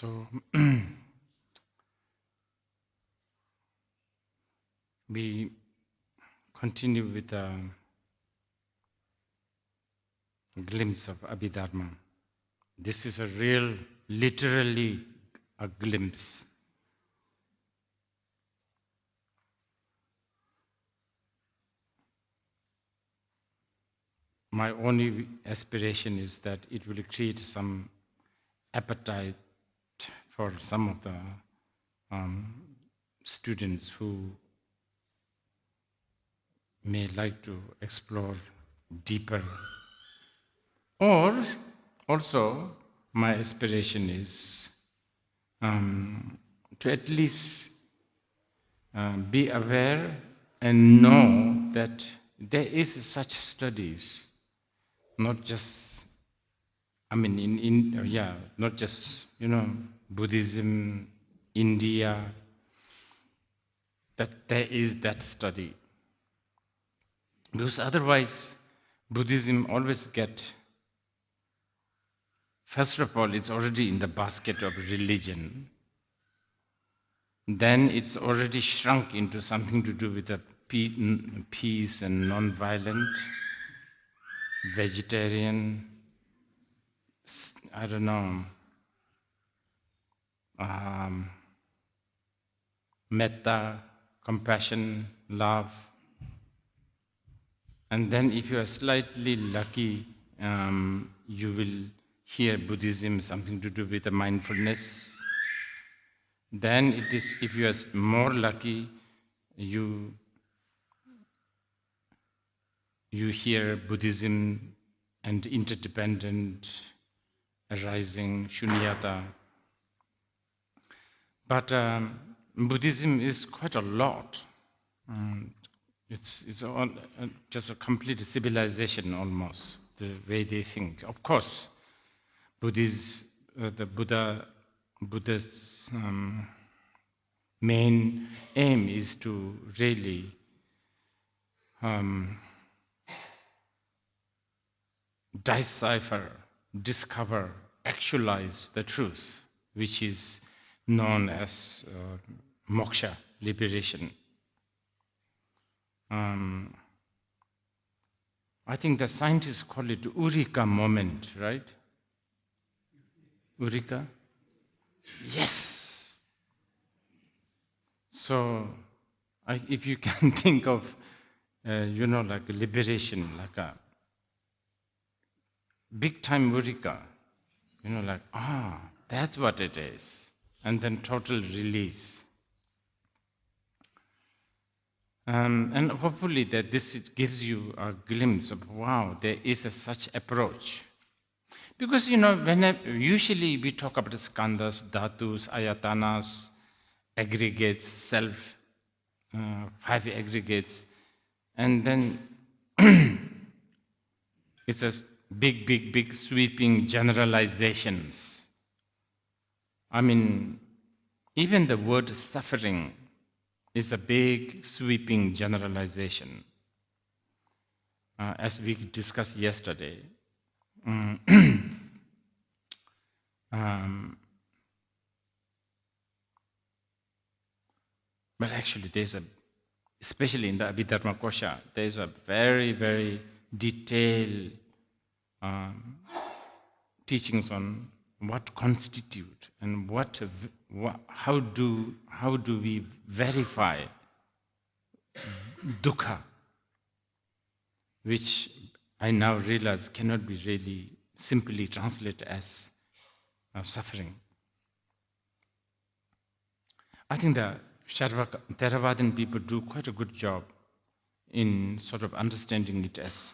So we continue with a glimpse of Abhidharma. This is a real, literally a glimpse. My only aspiration is that it will create some appetite for some of the students who may like to explore deeper. Or also, my aspiration is to at least be aware and know that there is such studies, not just, not just, Buddhism, India, that there is that study. Because otherwise, Buddhism always first of all, it's already in the basket of religion. Then it's already shrunk into something to do with the peace and non-violent, vegetarian, metta, compassion, love. And then if you are slightly lucky, you will hear Buddhism, something to do with the mindfulness. Then it is, if you are more lucky, you hear Buddhism and interdependent arising, shunyata. But Buddhism is quite a lot. It's all, just a complete civilization almost, the way they think. Of course, Buddha's main aim is to really decipher, discover, actualize the truth, which is known as moksha, liberation. I think the scientists call it Eureka moment, right? Eureka? Yes! So, if you can think of, like liberation, like a big time Eureka, that's what it is. And then total release. And hopefully that this gives you a glimpse of, wow, there is such approach. Because, usually we talk about skandhas, dhatus, ayatanas, aggregates, self, 5 aggregates, and then it's a big sweeping generalizations. Even the word suffering is a big sweeping generalization. As we discussed yesterday, but actually especially in the Abhidharma Kosha, there's a very, very detailed teachings on what constitute and how do we verify dukkha, which I now realize cannot be really simply translated as suffering. I think the Theravadan people do quite a good job in sort of understanding it as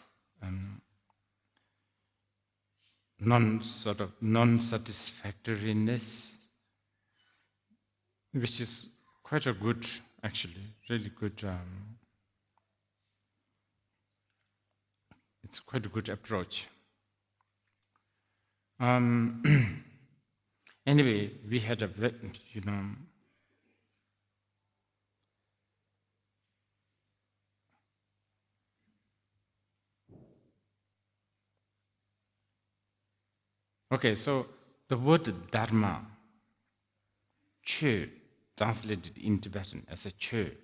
non-satisfactoriness, which is quite a good, actually, really good. It's quite a good approach. Anyway, we had a, Okay, so the word Dharma Che, translated in Tibetan as a che.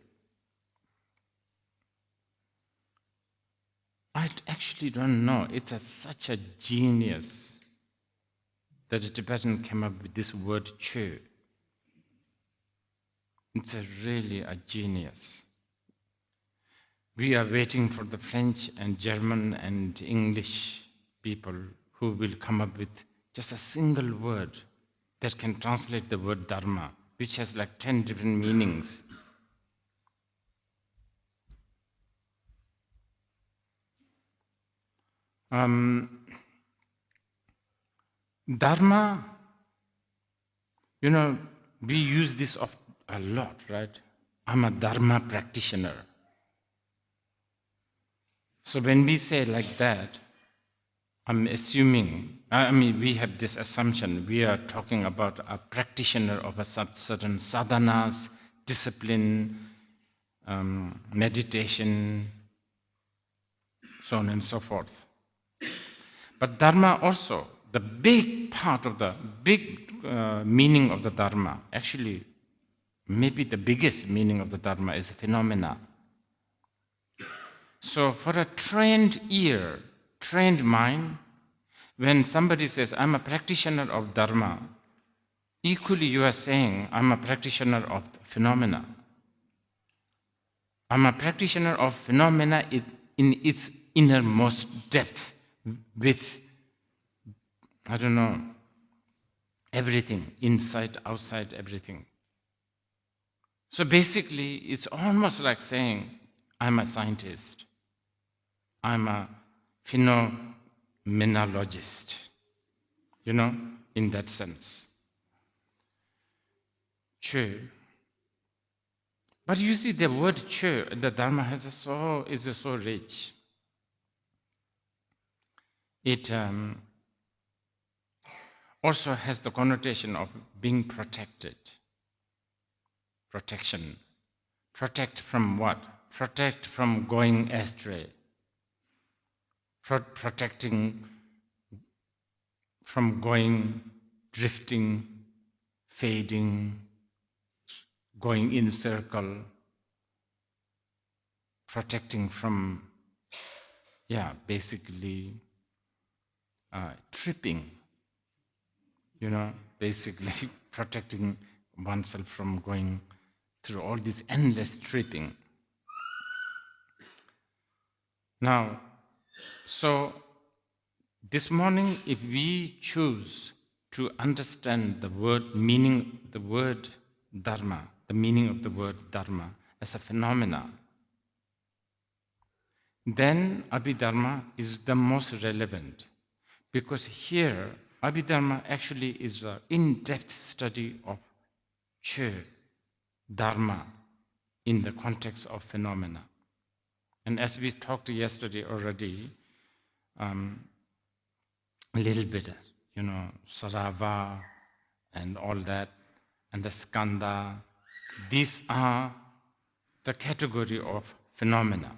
I actually don't know. It's such a genius that a Tibetan came up with this word che. It's really a genius. We are waiting for the French and German and English people who will come up with just a single word that can translate the word Dharma, which has like 10 different meanings. Dharma, we use this a lot, right? I'm a Dharma practitioner. So when we say like that, I'm assuming, we have this assumption, we are talking about a practitioner of a certain sadhanas, discipline, meditation, so on and so forth. But Dharma also, the big part of the meaning of the Dharma, actually, maybe the biggest meaning of the Dharma is a phenomena. So for a trained ear, trained mind, when somebody says, I'm a practitioner of Dharma, equally you are saying, I'm a practitioner of phenomena. I'm a practitioner of phenomena in its innermost depth with, everything, inside, outside, everything. So basically, it's almost like saying, I'm a scientist. I'm a phenomenologist, in that sense. Che. But you see, the word che, the Dharma is so rich. It also has the connotation of being protected. Protection. Protect from what? Protect from going astray. Protecting from going, drifting, fading, going in circle. Protecting from, basically tripping. Basically protecting oneself from going through all this endless tripping. Now, so this morning, if we choose to understand the meaning of the word Dharma as a phenomena, then Abhidharma is the most relevant, because here Abhidharma actually is an in-depth study of che, Dharma, in the context of phenomena. And as we talked yesterday already, a little bit, Sarava and all that, and the Skanda, these are the category of phenomena.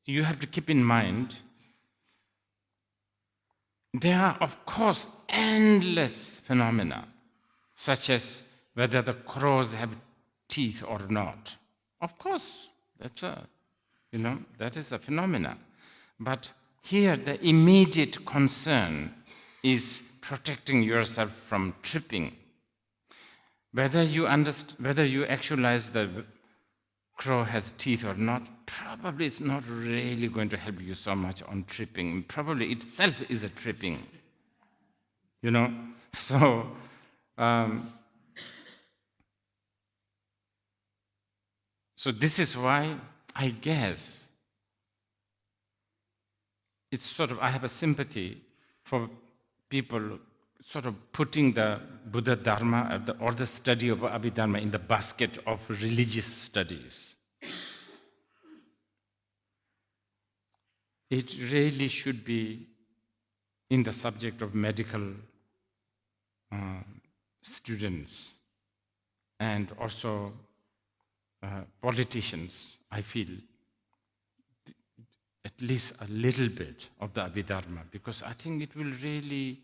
You have to keep in mind, there are, of course, endless phenomena, such as whether the crows have teeth or not. Of course, that is a phenomena. But here, the immediate concern is protecting yourself from tripping. Whether you actualize the crow has teeth or not, probably it's not really going to help you so much on tripping. Probably itself is a tripping. So this is why I guess it's sort of, I have a sympathy for people sort of putting the Buddha Dharma or the study of Abhidharma in the basket of religious studies. It really should be in the subject of medical students and also politicians, I feel, at least a little bit of the Abhidharma, because I think it will really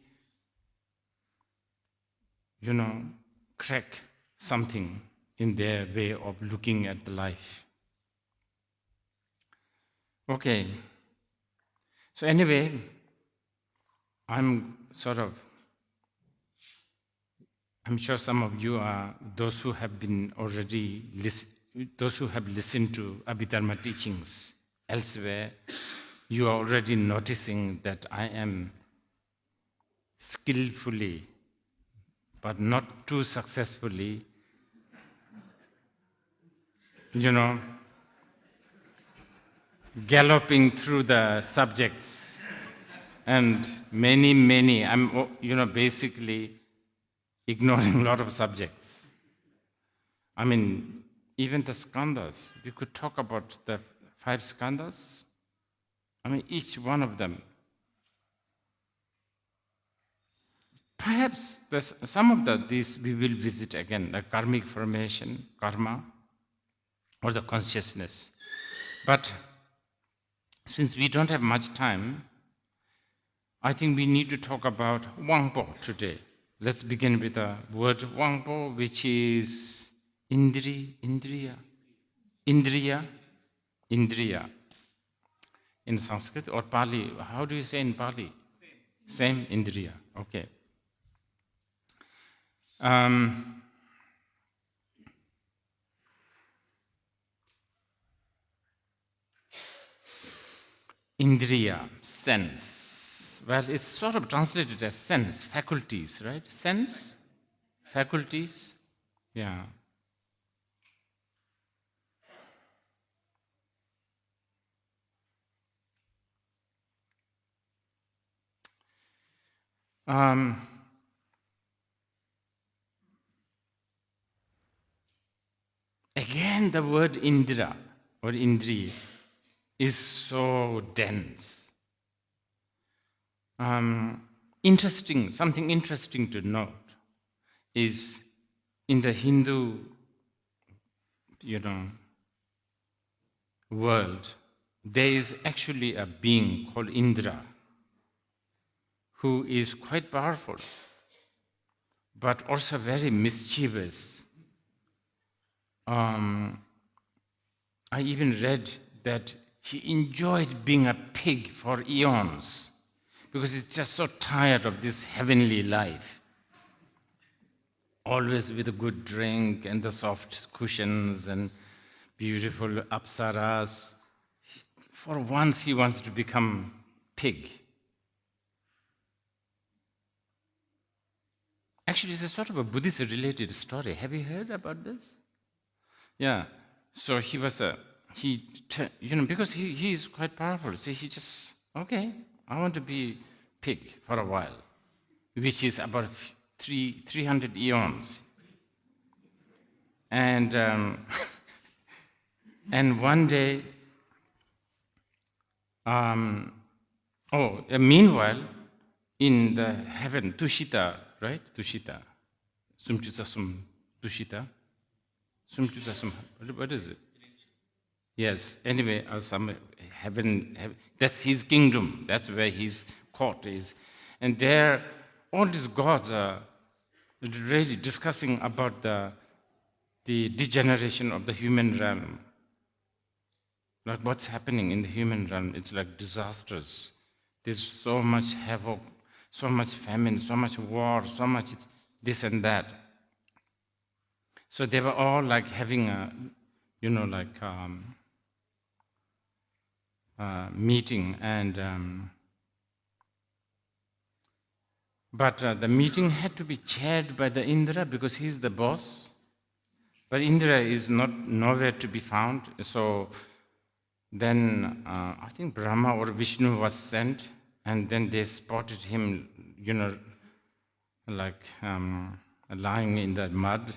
crack something in their way of looking at the life. Okay. So anyway, I'm sure some of you are those who have been already those who have listened to Abhidharma teachings elsewhere. You are already noticing that I am skillfully, but not too successfully, galloping through the subjects, and many, I'm, basically ignoring a lot of subjects. I mean, even the skandhas, we could talk about the 5 skandhas. I mean, each one of them. Perhaps some of these we will visit again, like karmic formation, karma, or the consciousness. But since we don't have much time, I think we need to talk about Wangpo today. Let's begin with the word Wangpo, which is Indriya. In Sanskrit or Pali. How do you say in Pali? Same Indriya. Okay. Indriya, sense. Well, it's sort of translated as sense, faculties, right? Sense, faculties, yeah. Again, the word Indra or Indri is so dense. Something interesting to note is in the Hindu, world, there is actually a being called Indra who is quite powerful, but also very mischievous. I even read that he enjoyed being a pig for eons because he's just so tired of this heavenly life. Always with a good drink and the soft cushions and beautiful apsaras. For once he wants to become pig. Actually, it's a sort of a Buddhist-related story. Have you heard about this? Yeah. So he was because he is quite powerful. So he just, okay, I want to be pig for a while, which is about 300 eons. And and one day, meanwhile, in the heaven, Tushita, right? Tushita. Sumchutasum Tushita. Sumchutasum. What is it? Yes, anyway, some heaven, that's his kingdom. That's where his court is. And there, all these gods are really discussing about the degeneration of the human realm. Like what's happening in the human realm, it's like disastrous. There's so much havoc, so much famine, so much war, so much this and that. So they were all like having a, meeting, and but the meeting had to be chaired by the Indra because he's the boss. But Indra is nowhere to be found. So then I think Brahma or Vishnu was sent, and then they spotted him, lying in the mud.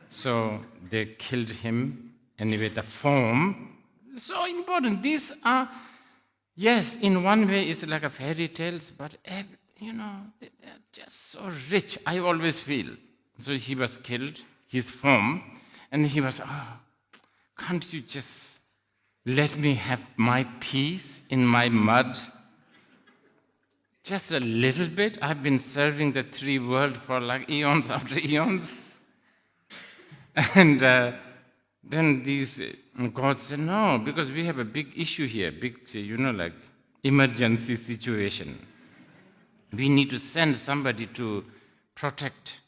So they killed him. Anyway, the form, so important. These are, yes, in one way it's like a fairy tales, but they're just so rich, I always feel. So he was killed, his form, and he was, can't you just let me have my peace in my mud? just a little bit. I've been serving the three world for like eons after eons. And then these gods said, no, because we have a big issue here, big, like emergency situation. We need to send somebody to protect,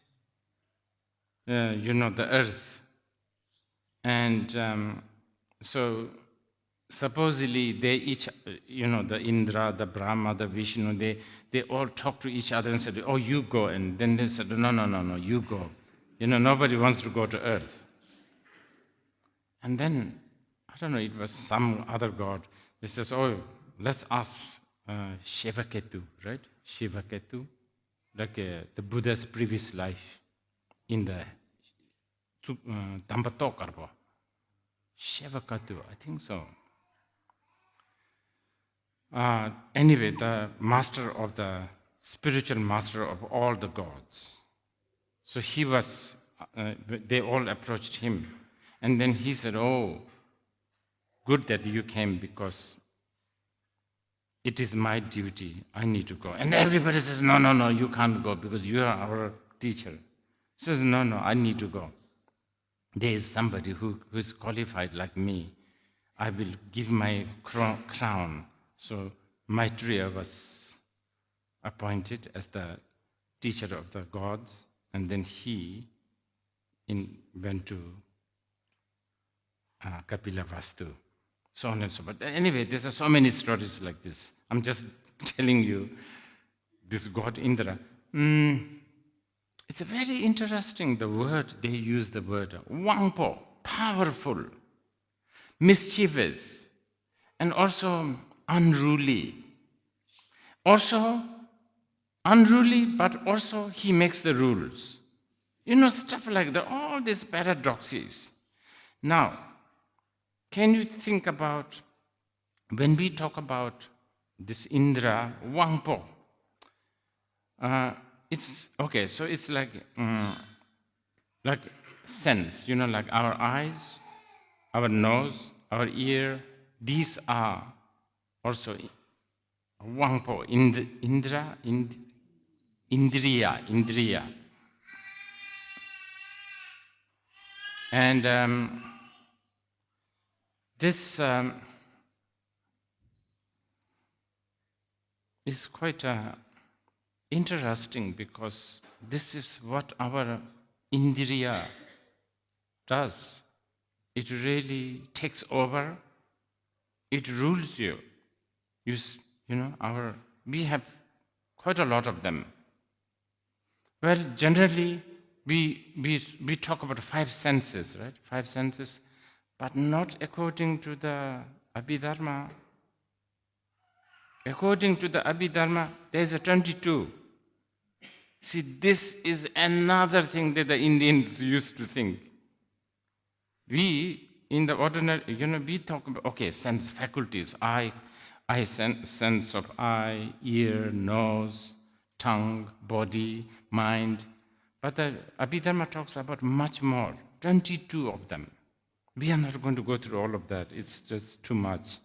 the earth. And so supposedly they each, the Indra, the Brahma, the Vishnu, they all talked to each other and said, oh, you go. And then they said, no, you go. Nobody wants to go to earth. And then, I don't know, it was some other god. He says, oh, let's ask Shivaketu, right? Shivaketu, like the Buddha's previous life in the Dhammato Karpa. Shivaketu, I think so. Anyway, the spiritual master of all the gods. So he was, they all approached him. And then he said, oh, good that you came because it is my duty. I need to go. And everybody says, no, you can't go because you are our teacher. He says, no, I need to go. There is somebody who is qualified like me. I will give my crown. So Maitreya was appointed as the teacher of the gods, and then he went to Kapilavastu, so on and so forth. Anyway, there are so many stories like this. I'm just telling you, this god Indra. It's a very interesting, the word, they use the word Wangpo, powerful, mischievous, and also unruly. Also unruly, but also he makes the rules. Stuff like that, all these paradoxes. Now, can you think about, when we talk about this Indra, Wangpo, it's, okay, so it's like sense, like our eyes, our nose, our ear, these are also Wangpo, Indra, Indriya. And this is quite interesting because this is what our Indriya does. It really takes over. It rules you. We have quite a lot of them. Well, generally, we talk about 5 senses, right? 5 senses, but not according to the Abhidharma. According to the Abhidharma, there's a 22. See, this is another thing that the Indians used to think. We, in the ordinary, we talk about, okay, sense faculties, eye sense of eye, ear, nose, tongue, body, mind. But the Abhidharma talks about much more, 22 of them. We are not going to go through all of that. It's just too much.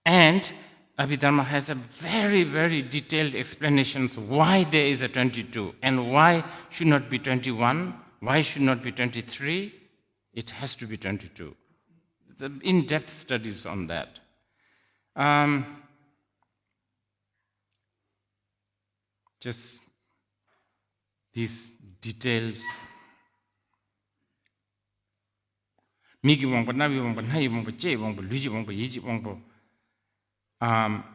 And Abhidharma has a very, very detailed explanations why there is a 22 and why should not be 21, why should not be 23. It has to be 22. The in-depth studies on that. Just these details. Migi wangpa, navi wangpa, nai wangpa, che wangpa, luji wangpa, yiji wangpa.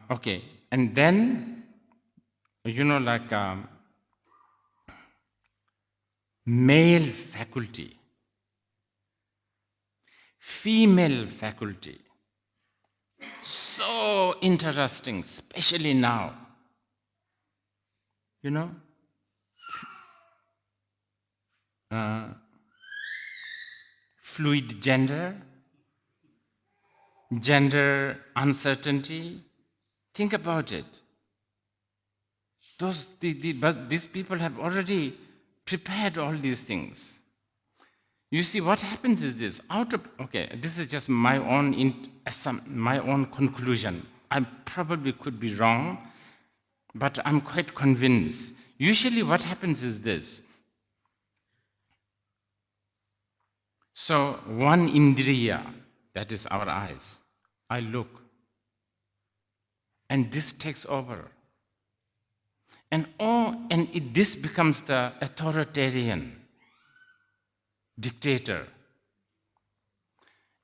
Okay, and then, male faculty, female faculty. So interesting, especially now. Fluid gender, gender uncertainty. Think about it. But these people have already prepared all these things. You see, what happens is this. This is just my own conclusion. I probably could be wrong, But I'm quite convinced. Usually what happens is this. So one indriya, that is our eyes, I look. And this takes over. And this becomes the authoritarian dictator.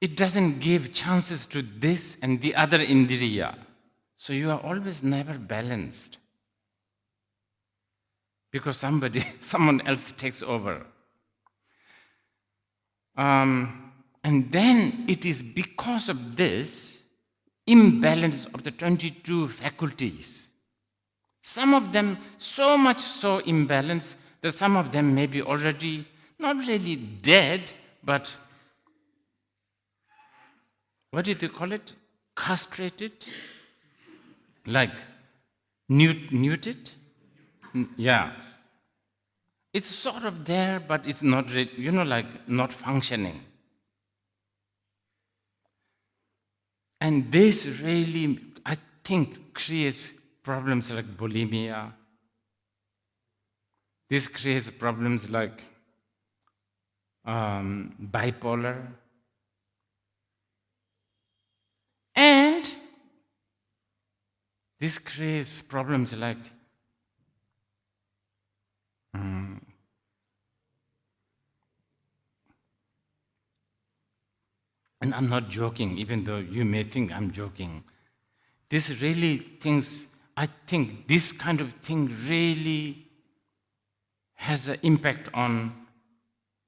It doesn't give chances to this and the other indriya. So you are always never balanced. Because someone else takes over. And then it is because of this imbalance of the 22 faculties. Some of them so much so imbalanced that some of them may be already not really dead, but what do they call it? Castrated? Like neutered? Yeah. It's sort of there, but it's not, like not functioning. And this really, I think, creates problems like bulimia. This creates problems like bipolar. And this creates problems like and I'm not joking, even though you may think I'm joking. This really I think this kind of thing really has an impact on,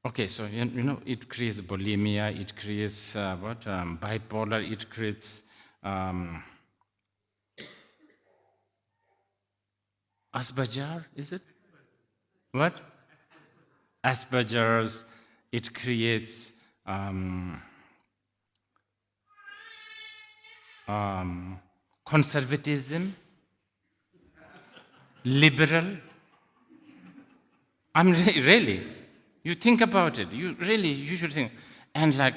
okay, so it creates bulimia, it creates bipolar, it creates Asperger, is it? What? Asperger's, it creates conservatism, liberal. I'm really, you think about it, you should think. And like,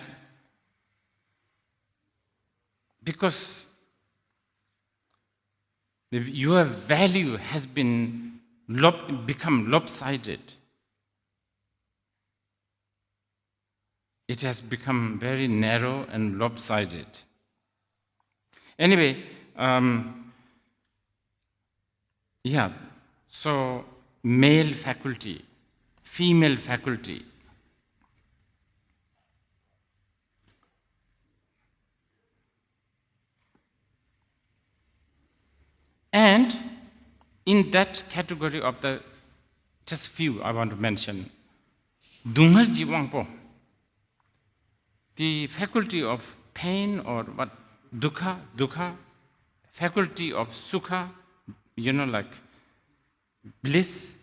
because your value has become lopsided. It has become very narrow and lopsided. Anyway, so male faculty, female faculty. And in that category of just few I want to mention, Dungal Jiwangpo, the faculty of pain or what, dukkha, faculty of sukha, like bliss.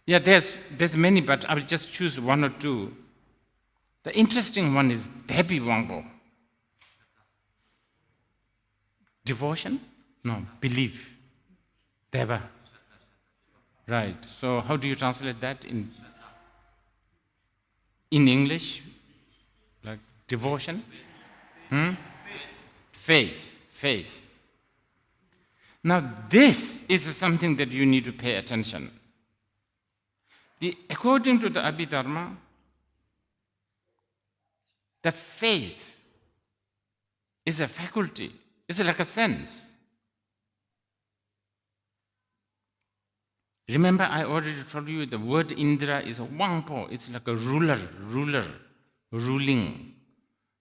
There's many, but I will just choose one or two. The interesting one is Debi Wangpo. Devotion? No, belief. Deva. Right. So how do you translate that in English? Like devotion? Faith. Now this is something that you need to pay attention. According to the Abhidharma, the faith is a faculty. It's like a sense. Remember, I already told you the word Indra is a wangpo. It's like a ruling.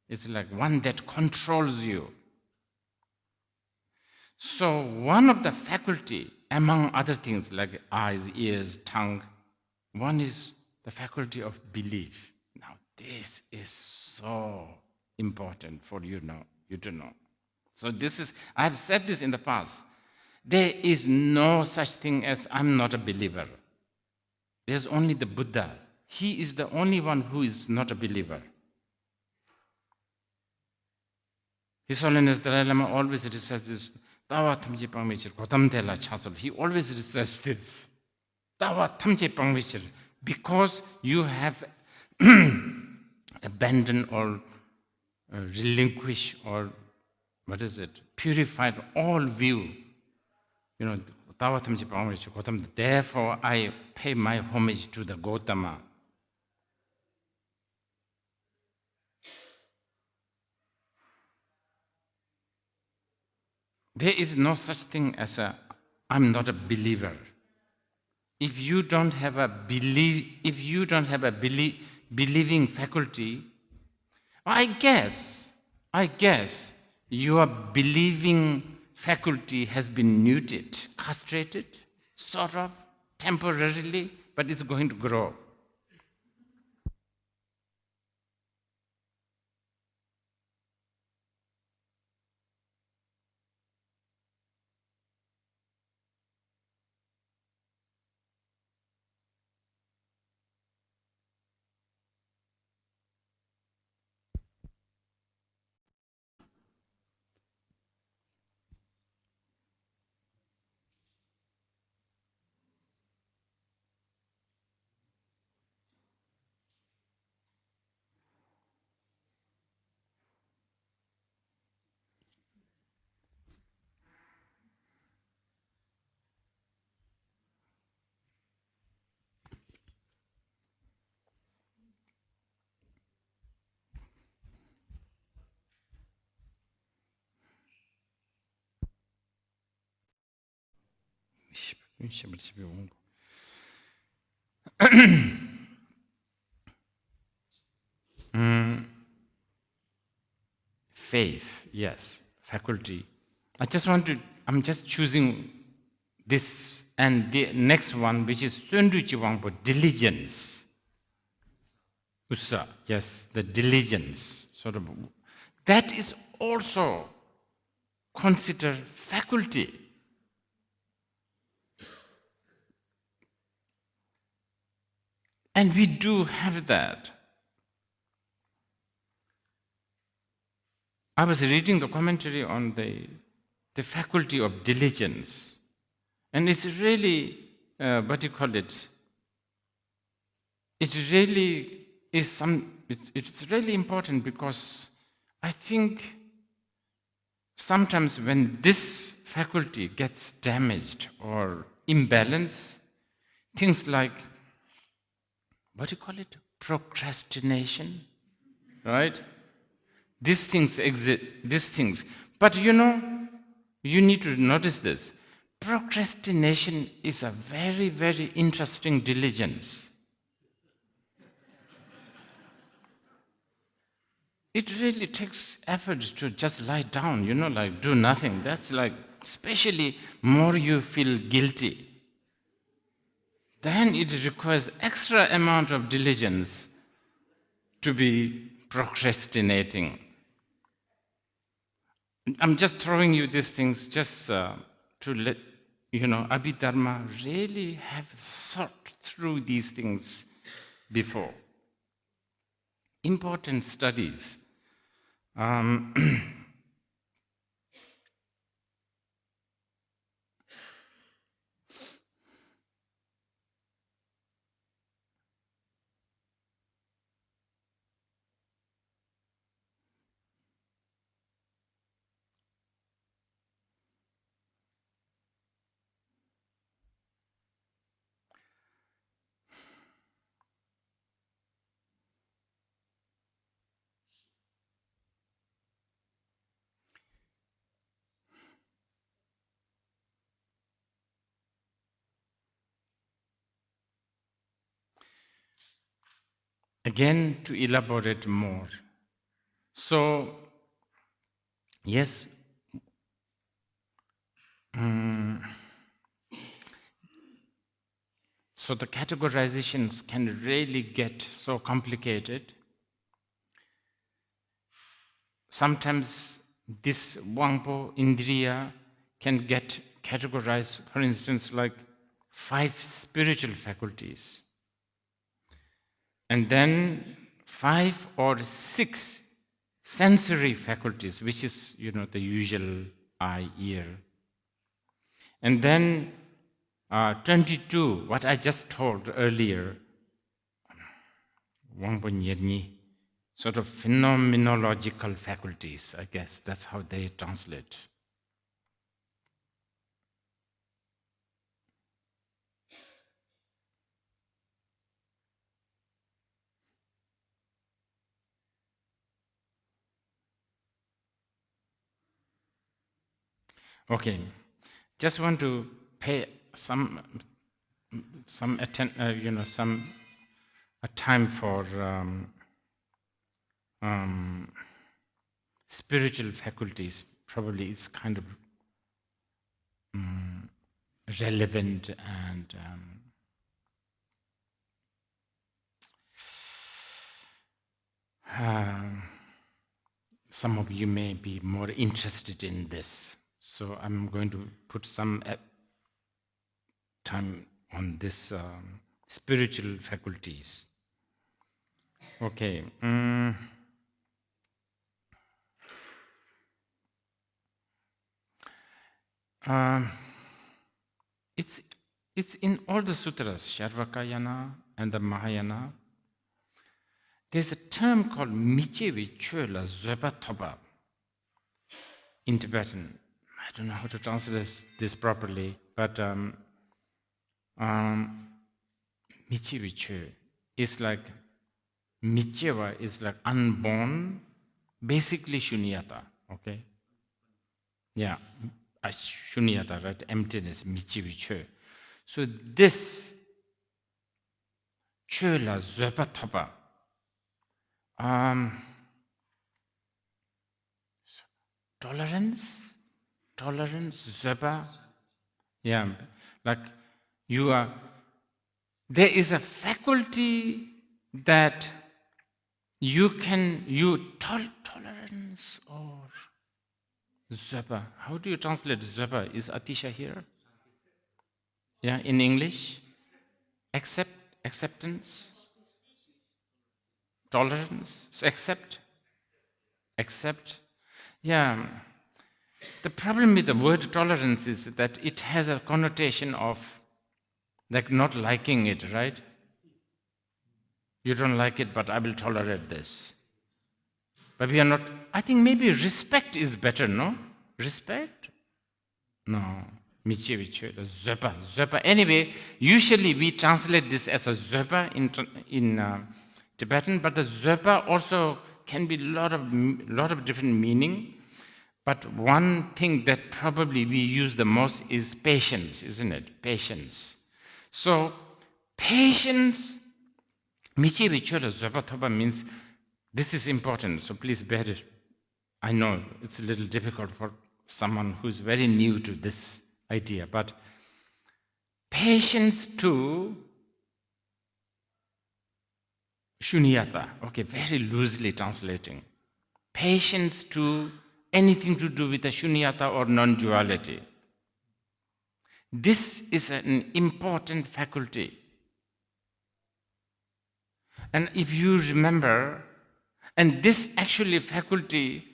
It's like one that controls you. So one of the faculty, among other things like eyes, ears, tongue, one is the faculty of belief. Now this is so important for you to know. So I've said this in the past. There is no such thing as I'm not a believer. There's only the Buddha. He is the only one who is not a believer. His Holiness Dalai Lama always recites this. He always recites this. Because you have abandoned all relinquish or, purified all view. Therefore, I pay my homage to the Gautama. There is no such thing as I'm not a believer. If you don't have a believing faculty, I guess your believing faculty has been neutered, castrated, sort of, temporarily, but it's going to grow. Faith, yes, faculty. I'm just choosing this and the next one, which is Tsunduchi Wangpo, diligence. Ussa, yes, the diligence. That is also considered faculty. And we do have that. I was reading the commentary on the faculty of diligence. And it's really, it really is it's really important, because I think sometimes when this faculty gets damaged or imbalanced, things like, procrastination, right? These things exist, But you need to notice this. Procrastination is a very, very interesting diligence. It really takes effort to just lie down, do nothing. That's especially more you feel guilty. Then it requires extra amount of diligence to be procrastinating. I'm just throwing you these things just to let Abhidharma really have thought through these things before. Important studies. Again, to elaborate more. So, yes, so the categorizations can really get so complicated. Sometimes this Wangpo Indriya can get categorized, for instance, like 5 spiritual faculties. And then 5 or 6 sensory faculties, which is, the usual eye, ear. And then 22, what I just told earlier, Wangpo Nyerni, sort of phenomenological faculties, I guess. That's how they translate. Okay, just want to pay some time for spiritual faculties. Probably it's kind of relevant and some of you may be more interested in this. So I'm going to put some time on this spiritual faculties. Okay. It's in all the sutras, Sharvakayana and the Mahayana. There's a term called Michevi Chola Zoba Thoba in Tibetan. I don't know how to translate this properly, but Michevi Cho is like, Micheva is like unborn, basically Shunyata, okay? Yeah, Shunyata, right? Emptiness, Michevi Cho. So this Chola Zoba Thoba, tolerance, Zoba, yeah, like there is a faculty that tolerance or Zoba. How do you translate Zoba? Is Atisha here? Yeah, in English? Acceptance? Tolerance? Accept? Yeah. The problem with the word tolerance is that it has a connotation of like not liking it, right? You don't like it, but I will tolerate this. But we are not, I think maybe respect is better, no? Respect? No. Micheviche, Zopa. Anyway, usually we translate this as a Zopa in Tibetan, but the Zopa also can be lot of different meaning. But one thing that probably we use the most is patience, isn't it? Patience. So, patience, Michi Vichora Zapathoba means this is important, so please bear it. I know it's a little difficult for someone who's very new to this idea, but patience to Shunyata, okay, very loosely translating. Patience to anything to do with the Shunyata or non-duality. This is an important faculty. And if you remember, and this actually faculty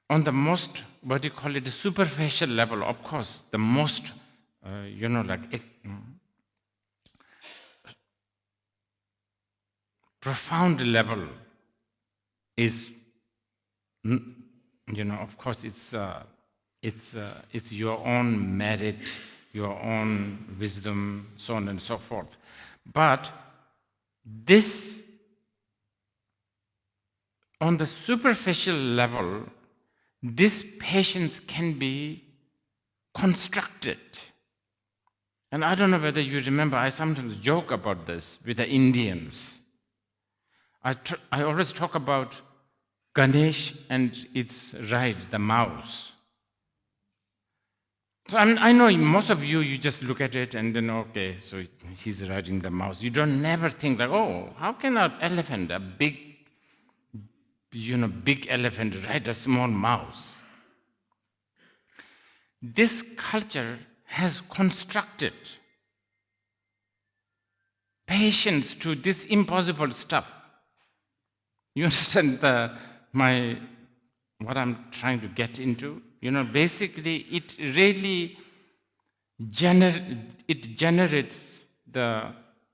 on the most, what do you call it, the superficial level, of course, the most, profound level is, of course, it's your own merit, your own wisdom, so on and so forth. But this, on the superficial level, this patience can be constructed. And I don't know whether you remember, I sometimes joke about this with the Indians. I always talk about Ganesh and its ride, the mouse. So I know most of you just look at it and then, okay, so he's riding the mouse. You don't never think like, oh, how can an elephant, a big elephant, ride a small mouse? This culture has constructed patience to this impossible stuff. You understand what I'm trying to get into? Basically, it really generates the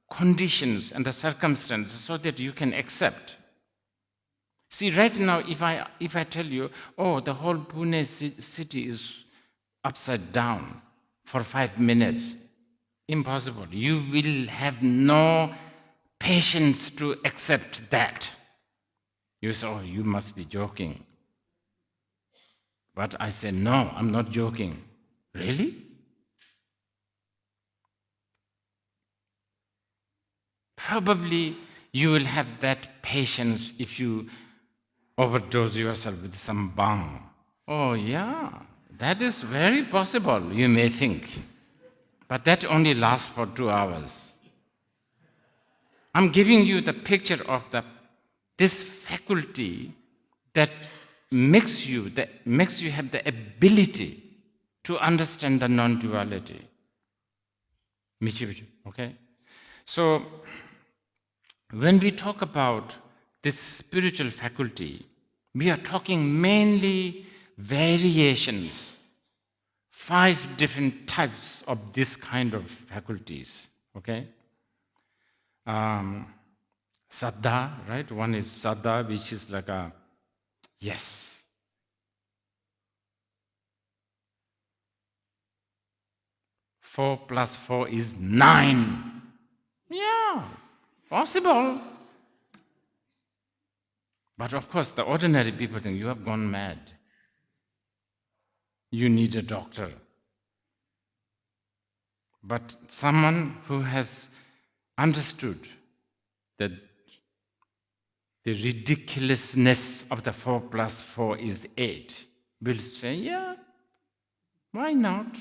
conditions and the circumstances so that you can accept. See, right now, if I tell you, oh, the whole Pune city is upside down for 5 minutes, impossible. You will have no patience to accept that. You say, oh, you must be joking. But I say, no, I'm not joking. Really? Probably you will have that patience if you overdose yourself with some bang. Oh, yeah, that is very possible, you may think. But that only lasts for 2 hours. I'm giving you the picture of this faculty that makes you have the ability to understand the non-duality. Michi, okay? So, when we talk about this spiritual faculty, we are talking mainly variations, 5 different types of this kind of faculties, okay? Saddha, right? One is saddha, which is like a yes. Four plus 4 is 9. Yeah, possible. But of course, the ordinary people think you have gone mad. You need a doctor. But someone who has understood that the ridiculousness of the 4 plus 4 is 8 will say, yeah, why not?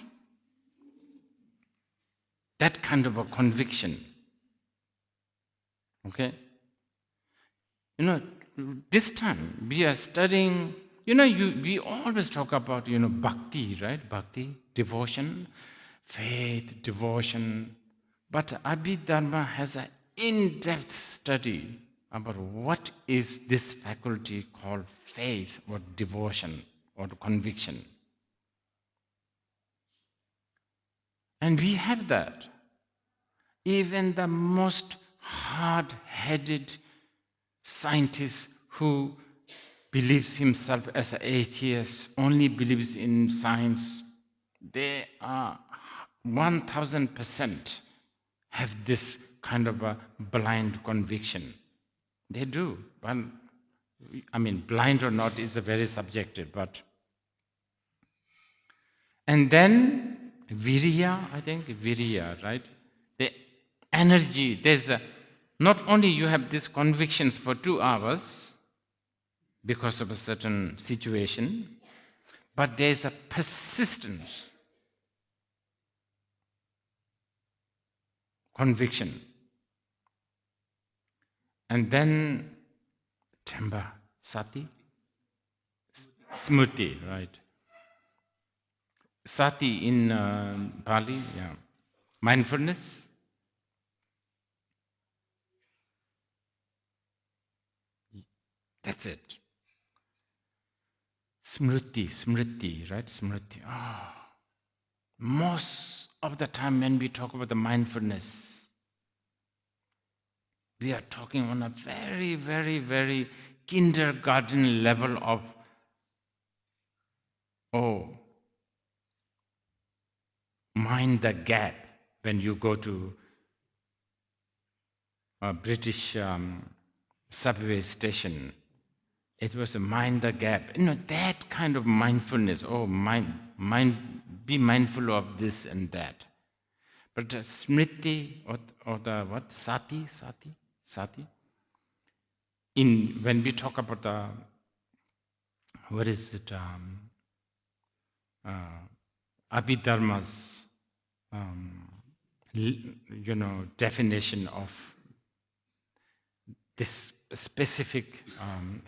That kind of a conviction. Okay? You know, this time we are studying, we always talk about, bhakti, right? Bhakti, devotion, faith, devotion. But Abhidharma has an in-depth study about what is this faculty called faith or devotion or conviction. And we have that. Even the most hard-headed scientist who believes himself as an atheist, only believes in science, they are 1000% have this kind of a blind conviction. They do. Well, blind or not is a very subjective, but. And then virya, right? The energy, not only you have these convictions for 2 hours because of a certain situation, but there's a persistence, conviction. And then Temba, Sati, Smriti, right? Sati in Pali, yeah. Mindfulness. That's it. Smriti, right? Smriti. Oh. Most of the time when we talk about the mindfulness, we are talking on a very, very, very kindergarten level of, mind the gap when you go to a British subway station. It was a mind the gap. That kind of mindfulness. Be mindful of this and that. But the smriti or the what? Sati. When we talk about the, what is it? Abhidharma's, definition of this specific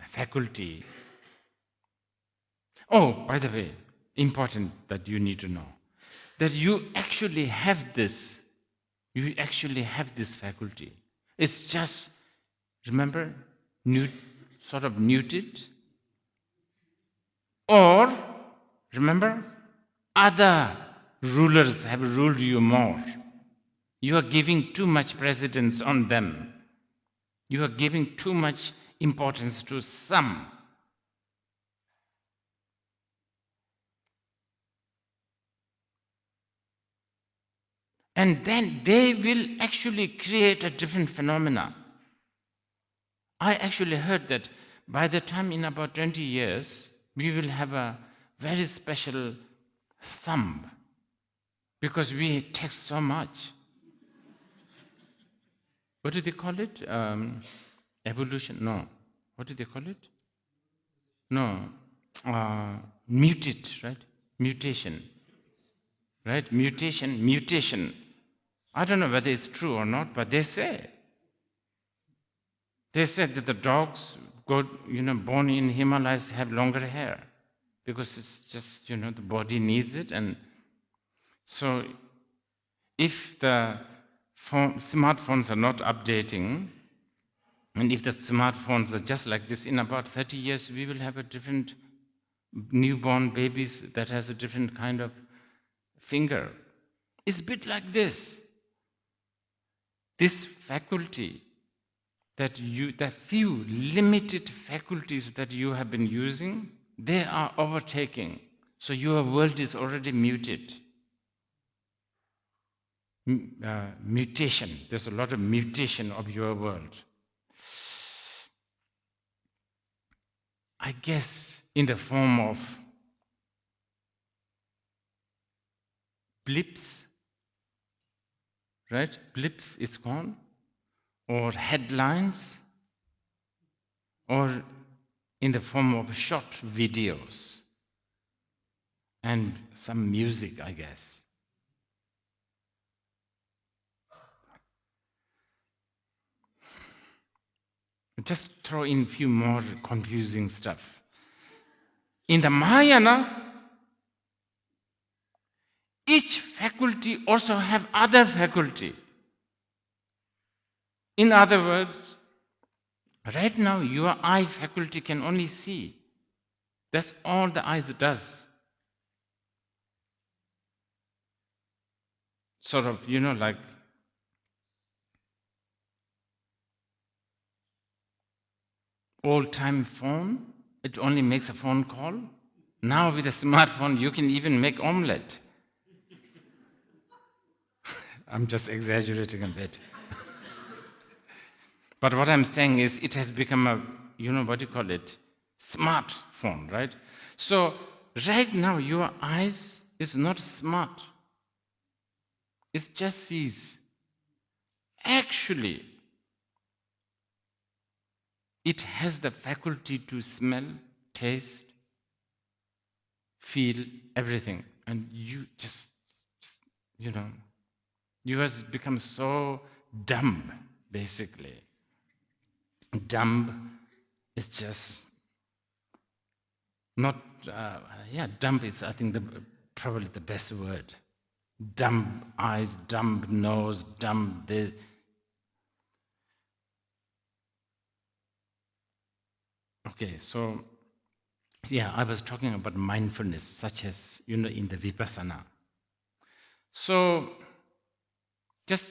faculty. Oh, by the way, important that you need to know, that you actually have this faculty. It's just, remember, sort of neutered, or, remember, other rulers have ruled you more. You are giving too much precedence on them. You are giving too much importance to some. And then they will actually create a different phenomena. I actually heard that by the time in about 20 years, we will have a very special thumb because we text so much. What do they call it? Evolution? No. What do they call it? No. Muted, right? Mutation. Right? Mutation. I don't know whether it's true or not, but they say. They said that the dogs born in Himalayas have longer hair because it's just, the body needs it. And so if the smartphones are not updating, and if the smartphones are just like this, in about 30 years, we will have a different newborn babies that has a different kind of finger. It's a bit like this. This faculty the few limited faculties that you have been using, they are overtaking. So your world is already muted. Mutation. There's a lot of mutation of your world. I guess in the form of blips, right? Blips is gone. Or headlines, or in the form of short videos and some music, I guess. Just throw in a few more confusing stuff. In the Mahayana, each faculty also have other faculty. In other words, right now your eye faculty can only see. That's all the eyes does. Sort of, like old-time phone, it only makes a phone call. Now with a smartphone, you can even make omelette. I'm just exaggerating a bit. But what I'm saying is it has become a, smartphone, right? So right now your eyes is not smart. It just sees. Actually, it has the faculty to smell, taste, feel, everything. And you just you have become so dumb, basically. Dumb is just not, dumb is, I think, probably the best word. Dumb eyes, dumb nose, dumb this. Okay, so, I was talking about mindfulness, such as, in the Vipassana. So, just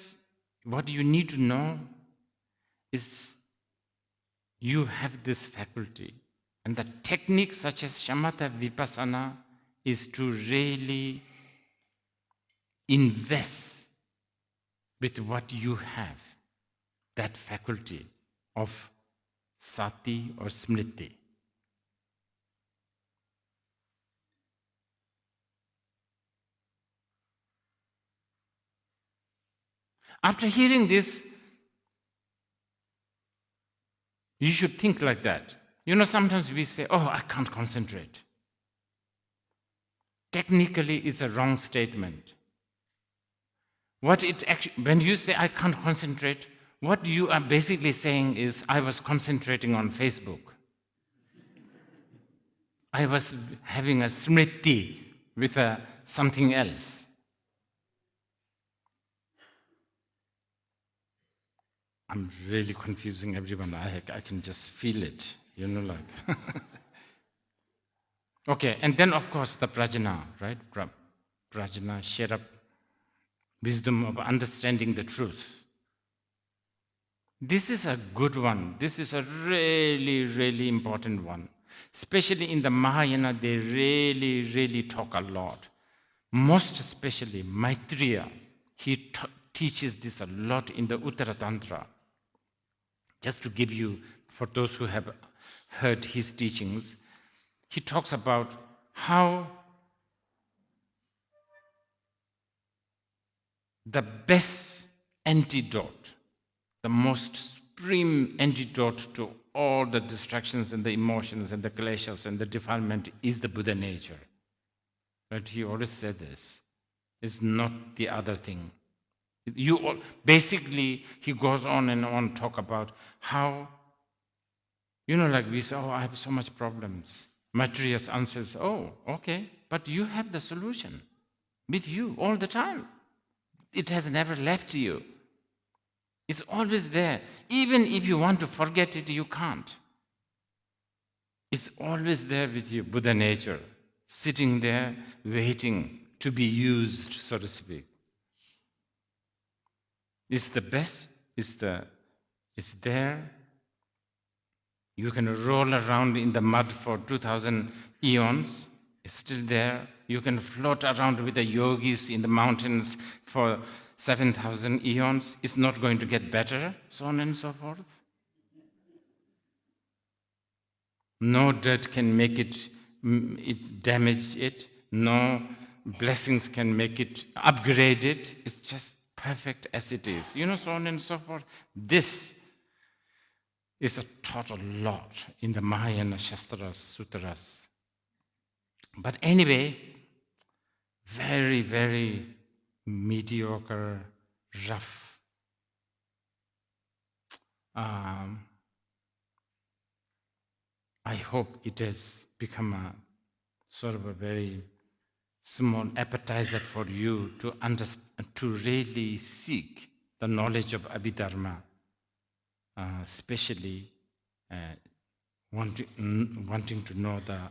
what you need to know is you have this faculty. And the technique such as Shamatha Vipassana is to really invest with what you have, that faculty of sati or smriti. After hearing this, you should think like that. Sometimes we say, I can't concentrate. Technically, it's a wrong statement. When you say, I can't concentrate, what you are basically saying is, I was concentrating on Facebook. I was having a smriti with something else. I'm really confusing everyone. I can just feel it, Okay, and then of course the prajna, right? Prajna, share up wisdom of understanding the truth. This is a good one. This is a really, really important one. Especially in the Mahayana, they really, really talk a lot. Most especially Maitreya, he teaches this a lot in the Uttara Tantra. Just to give you, for those who have heard his teachings, he talks about how the best antidote, the most supreme antidote to all the distractions and the emotions and the kleshas and the defilement is the Buddha nature. But he always said this. It's not the other thing. Basically, he goes on and on talk about how, like we say, oh, I have so much problems. Maitreya answers, oh, okay, but you have the solution with you all the time. It has never left you. It's always there. Even if you want to forget it, you can't. It's always there with you, Buddha nature, sitting there, waiting to be used, so to speak. It's the best, it's there. You can roll around in the mud for 2,000 eons, it's still there. You can float around with the yogis in the mountains for 7,000 eons. It's not going to get better, so on and so forth. No dirt can make it damage it. No blessings can make it upgrade it. It's just perfect as it is. So on and so forth. This is taught a lot in the Mahayana Shastras, Sutras. But anyway, very, very mediocre, rough. I hope it has become a sort of a very small appetizer for you to really seek the knowledge of Abhidharma, especially wanting to know the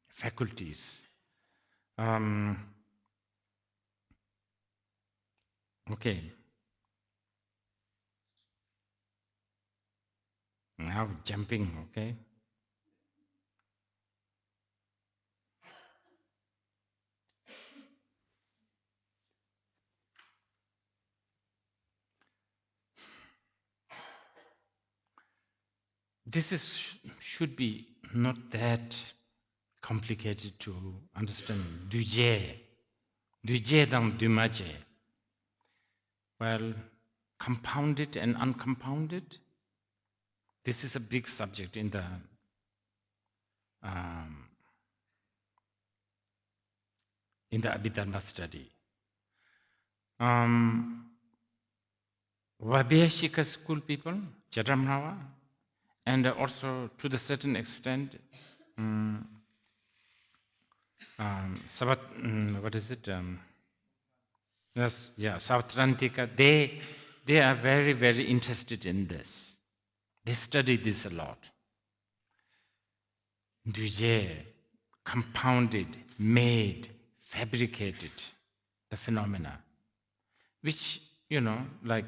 faculties. Okay. Now jumping, okay? This should be not that complicated to understand. Duje dang dumaje. Well, compounded and uncompounded. This is a big subject in the Abhidharma study. Vabheshika school people, Chadramrava, and also to the certain extent, Savatrantika, they are very, very interested in this. They study this a lot. Duje, compounded, made, fabricated the phenomena, which, like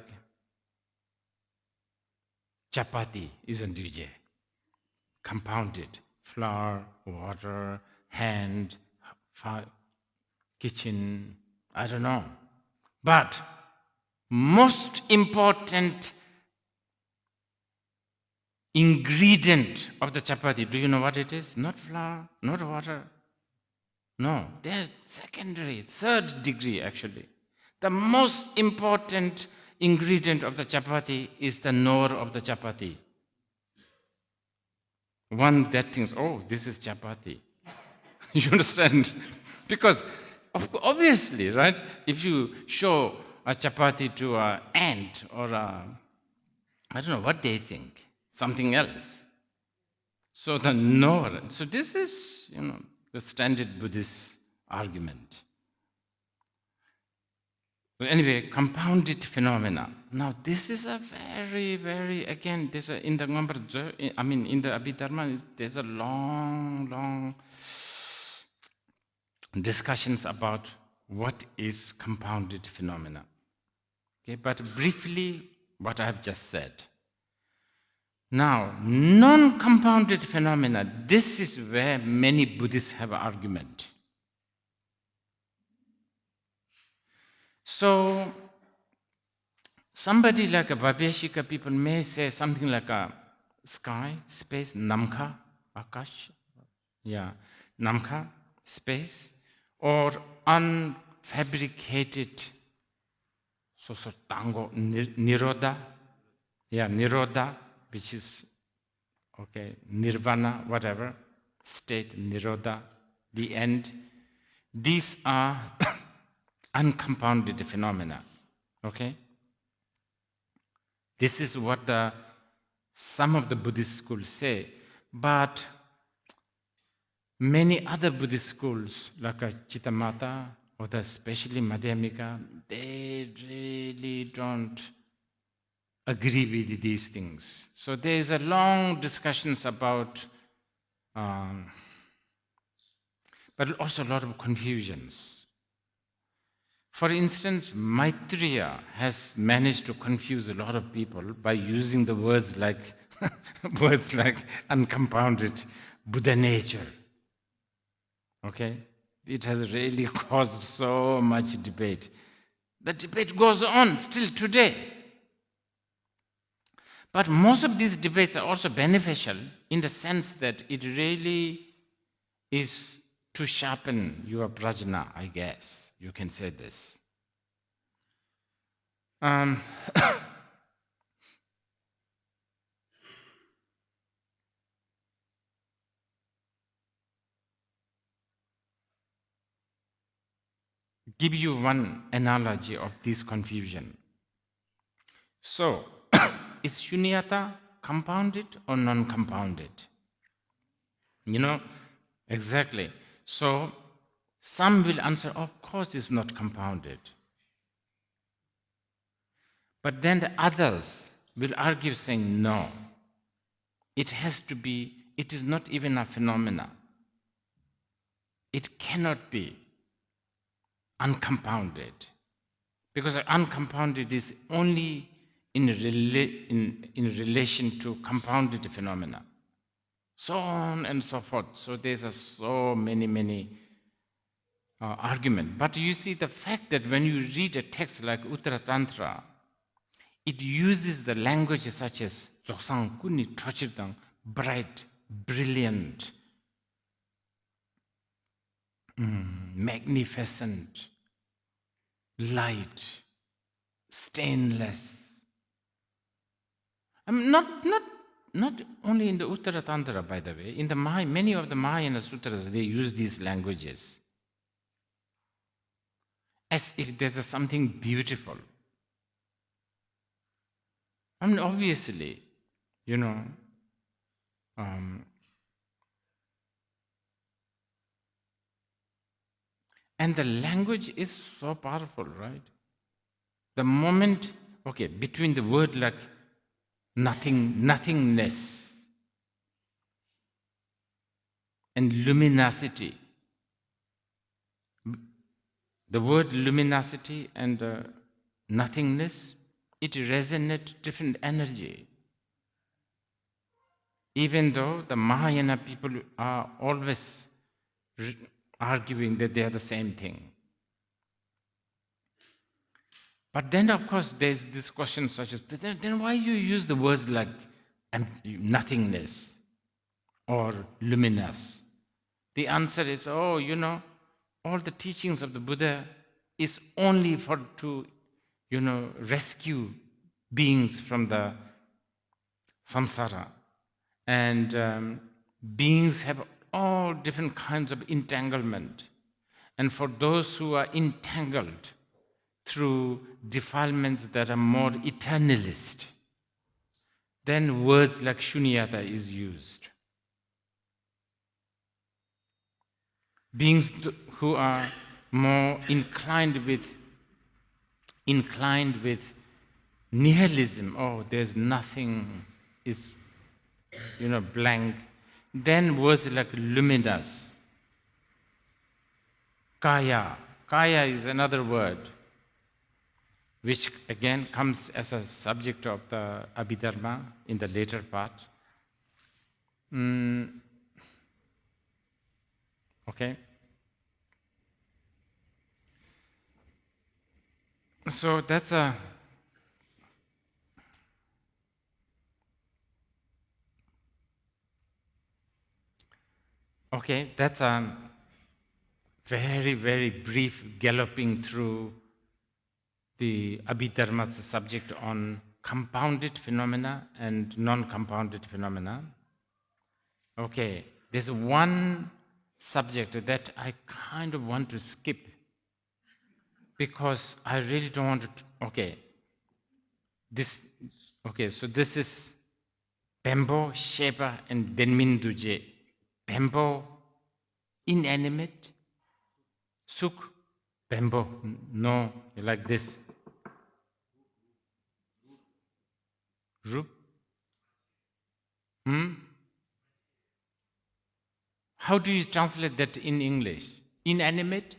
chapati is a duje, compounded, flour, water, hand, kitchen, I don't know. But most important ingredient of the chapati, do you know what it is? Not flour, not water. No, they're secondary, third degree actually. The most important ingredient of the chapati is the knower of the chapati. One that thinks, oh, this is chapati. You understand? Because obviously, right, if you show a chapati to an ant or I don't know what they think, something else. So the knower, so this is, the standard Buddhist argument. But anyway, compounded phenomena. Now this is a very, very, again, in the Abhidharma, there's a long discussions about what is compounded phenomena. Okay, but briefly, what I have just said. Now, non-compounded phenomena, this is where many Buddhists have an argument. So, somebody like a Vaibhashika people may say something like a sky, space, namkha, akash, namkha, space, or unfabricated, tango, nirodha, nirodha, which is, nirvana, whatever, state, nirodha, the end. These are uncompounded phenomena, okay? This is what some of the Buddhist schools say, but many other Buddhist schools, like Chittamata, or especially Madhyamika, they really don't agree with these things. So there is a long discussions about, but also a lot of confusions. For instance, Maitreya has managed to confuse a lot of people by using the words like uncompounded Buddha nature. Okay? It has really caused so much debate. The debate goes on still today. But most of these debates are also beneficial in the sense that it really is to sharpen your prajna, I guess. You can say this. Give you one analogy of this confusion. So, is shunyata compounded or non-compounded? Exactly. So, some will answer, of course it's not compounded. But then the others will argue saying, no, it has to be, it is not even a phenomena. It cannot be uncompounded. Because uncompounded is only in relation to compounded phenomena. So on and so forth. So there's so many arguments. But you see the fact that when you read a text like Uttara Tantra, it uses the language such as Zoksang Kuni Trochidang, bright, brilliant, magnificent, light, stainless. Not only in the Uttara Tantra, by the way, in the many of the Mahayana sutras, they use these languages as if there's something beautiful. I mean, obviously, and the language is so powerful, right? The moment, between the word like nothingness and luminosity, the word luminosity and nothingness, it resonates different energy. Even though the Mahayana people are always arguing that they are the same thing. But then, of course, there's this question such as, then why you use the words like nothingness or luminous? The answer is, all the teachings of the Buddha is only to rescue beings from the samsara. And beings have all different kinds of entanglement. And for those who are entangled through defilements that are more eternalist, then words like shunyata is used. Beings who are more inclined with nihilism, there's nothing, it's blank, then words like luminous. Kaya is another word. which again comes as a subject of the Abhidharma in the later part. Okay? So that's a... Okay, that's a very, very brief galloping through the Abhidharma's subject on compounded phenomena and non-compounded phenomena. Okay, there's one subject that I kind of want to skip because I really don't want to... Okay, so this is Pembo, Sheba, and Denmin Duje. Pembo, inanimate. Suk, Pembo, no, like this. Rup. How do you translate that in English? Inanimate?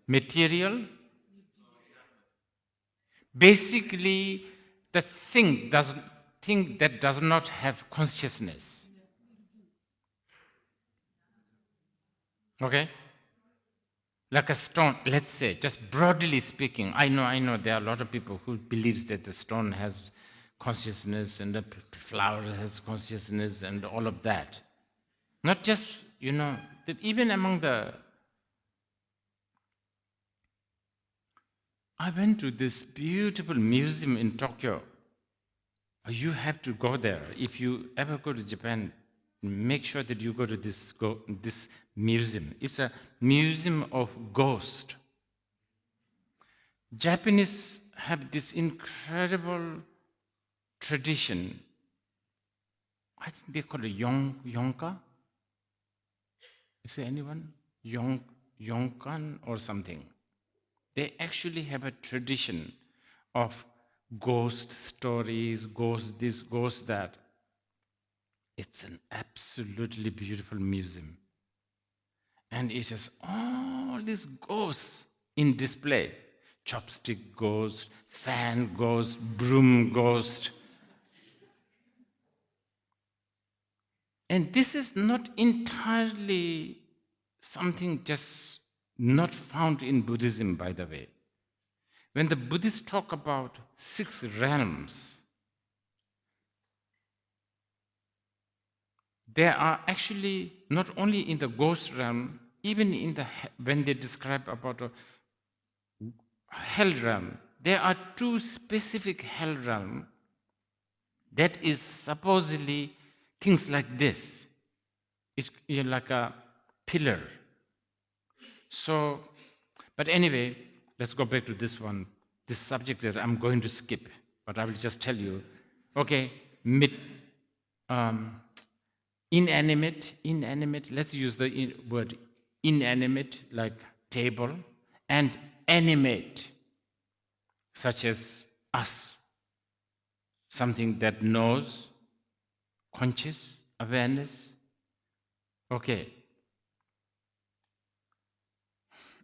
Material? Basically, the thing that does not have consciousness. Okay? Like a stone, let's say, just broadly speaking, I know there are a lot of people who believes that the stone has consciousness and the flower has consciousness and all of that. Not just, even among the... I went to this beautiful museum in Tokyo. You have to go there. If you ever go to Japan, make sure that you go to this museum. It's a museum of ghosts. Japanese have this incredible tradition. I think they call it yonka. Is there anyone? Yonkan or something. They actually have a tradition of ghost stories, ghost this, ghost that. It's an absolutely beautiful museum. And it has all these ghosts in display. Chopstick ghost, fan ghost, broom ghost. And this is not entirely something just not found in Buddhism, by the way. When the Buddhists talk about 6 realms, there are actually not only in the ghost realm, even when they describe about a hell realm, there are 2 specific hell realms that is supposedly things like this. It's like a pillar. So, but anyway, let's go back to this one, this subject that I'm going to skip, but I will just tell you. Okay, inanimate, let's use the word inanimate, like table, and animate, such as us, something that knows, conscious, awareness. Okay.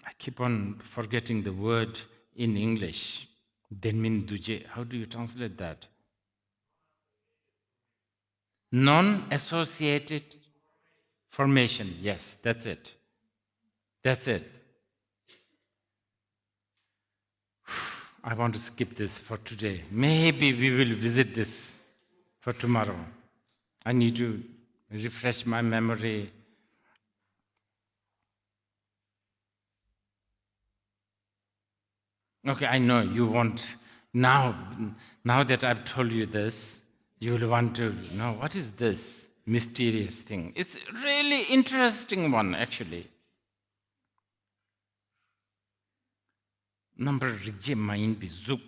I keep on forgetting the word in English. Denmin duje. How do you translate that? Non-associated formation. Yes, that's it. That's it. I want to skip this for today. Maybe we will visit this for tomorrow. I need to refresh my memory. Okay, I know you want, now that I've told you this, you will want to know what is this mysterious thing. It's a really interesting one, actually. Number rigje main bi zuk.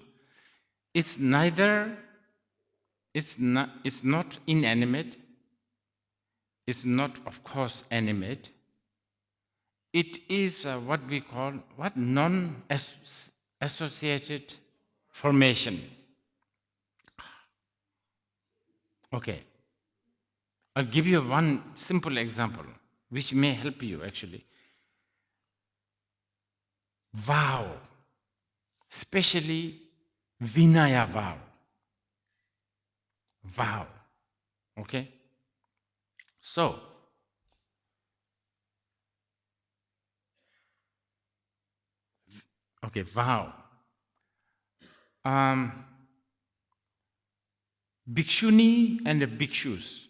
It's not inanimate. It's not, of course, animate. It is what we call non-associated formation. Okay. I'll give you one simple example, which may help you, actually. vow, especially Vinaya vow. Vow. Okay? So, okay, vow. Bhikshuni and the bhikshus,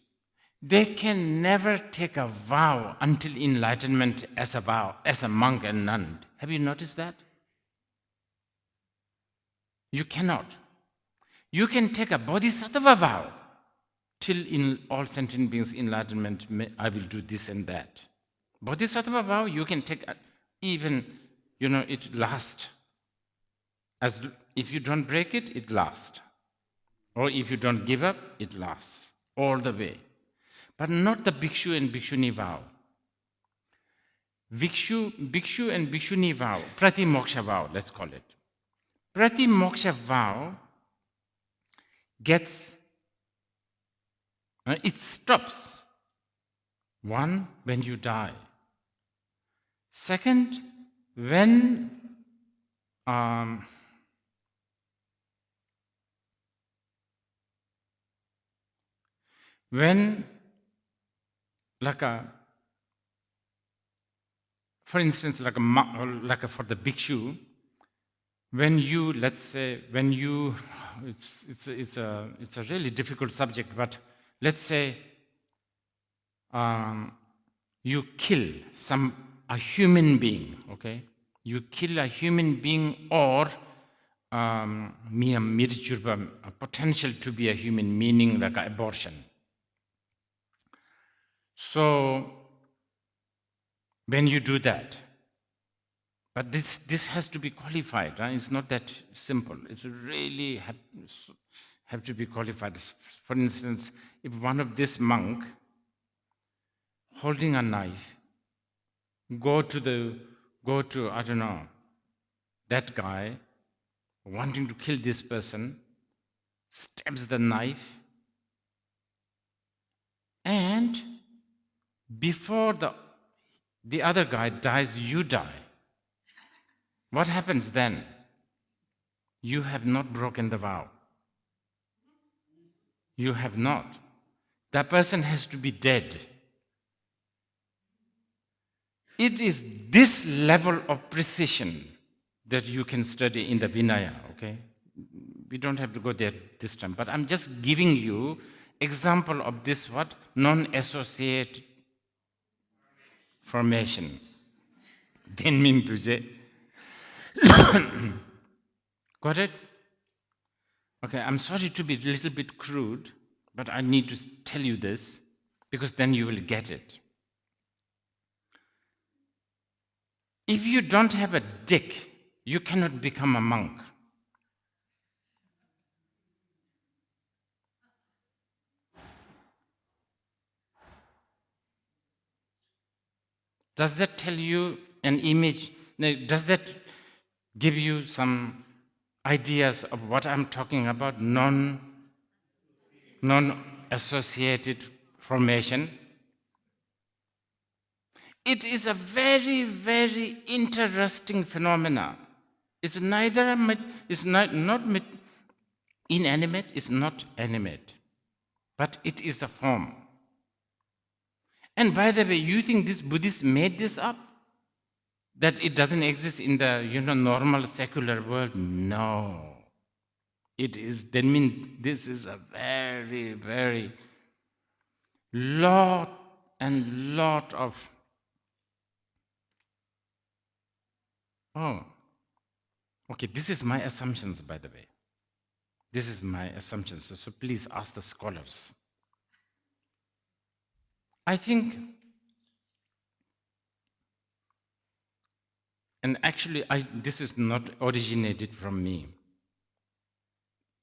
they can never take a vow until enlightenment as a vow, as a monk and nun. Have you noticed that? You cannot. You can take a bodhisattva vow till in all sentient beings enlightenment, I will do this and that. Bodhisattva vow, you can take even, it lasts. As if you don't break it, it lasts. Or if you don't give up, it lasts all the way. But not the bhikshu and bhikshuni vow. Bhikshu and bhikshuni vow, pratimoksha vow, let's call it. Pratimoksha vow gets, it stops. One, when you die. Second, when for instance, for the bhikshu, when you, let's say, it's a really difficult subject, but let's say you kill a human being, okay? You kill a human being or a potential to be a human, meaning like an abortion. So when you do that, but this has to be qualified. Right? It's not that simple. It's really have to be qualified. For instance, if one of this monk holding a knife go to I don't know, that guy wanting to kill this person, stabs the knife, and before the other guy dies, you die. What happens then? You have not broken the vow. You have not. That person has to be dead. It is this level of precision that you can study in the Vinaya, okay? We don't have to go there this time, but I'm just giving you example of this non-associated formation. Denmin tuje. Got it? Okay, I'm sorry to be a little bit crude, but I need to tell you this because then you will get it. If you don't have a dick, you cannot become a monk. Does that tell you an image? Does that give you some ideas of what I'm talking about? Non-associated formation. It is a very, very interesting phenomena. It's neither not inanimate, it's not animate, but it is a form. And by the way, you think this Buddhist made this up? That it doesn't exist in the normal secular world? No. It is, this is a very, very lot of okay, this is my assumptions, by the way. This is my assumptions, so please ask the scholars. I think, and actually this is not originated from me.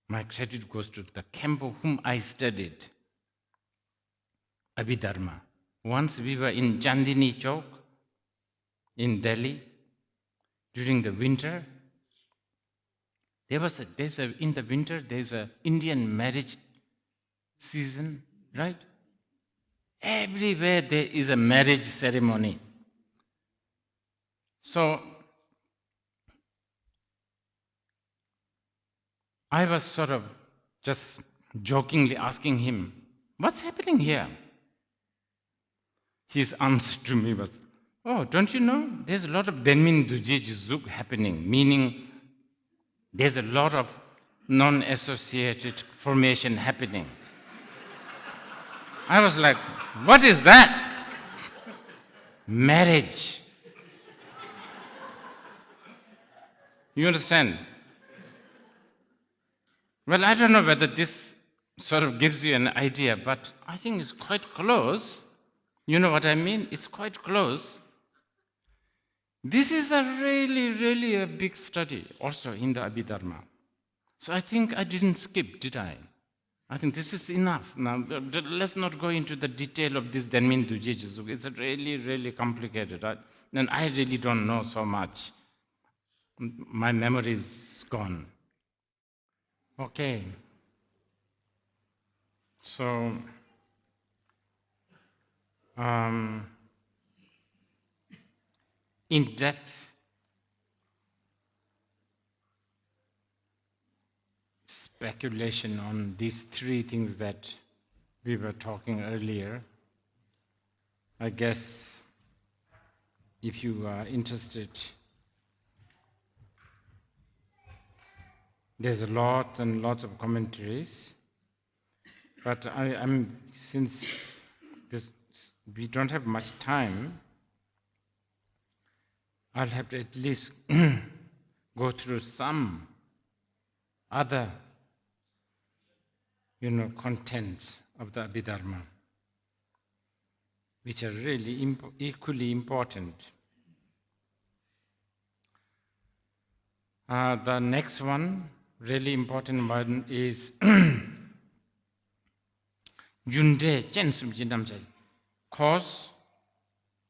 My credit goes to the Kempo whom I studied, Abhidharma. Once we were in Chandini Chowk in Delhi during the winter. In the winter, there's an Indian marriage season, right? Everywhere there is a marriage ceremony. So I was sort of just jokingly asking him, what's happening here? His answer to me was, oh, don't you know? There's a lot of Denmin Dujij Zug happening, meaning there's a lot of non-associated formation happening. I was like, what is that? Marriage. You understand? Well, I don't know whether this sort of gives you an idea, but I think it's quite close. You know what I mean? It's quite close. This is a really a big study also in the Abhidharma. So I think I didn't skip, did I? I think this is enough. Now, let's not go into the detail of this Denmin Dujiji. It's really complicated. And I really don't know so much. My memory is gone. Okay. So, in-depth speculation on these three things that we were talking earlier. I guess if you are interested, there's a lot and lots of commentaries. But since we don't have much time, I'll have to at least go through some other, contents of the Abhidharma, which are really equally important. The next one, really important one, is Junde Chen Sumji Namjai, cause,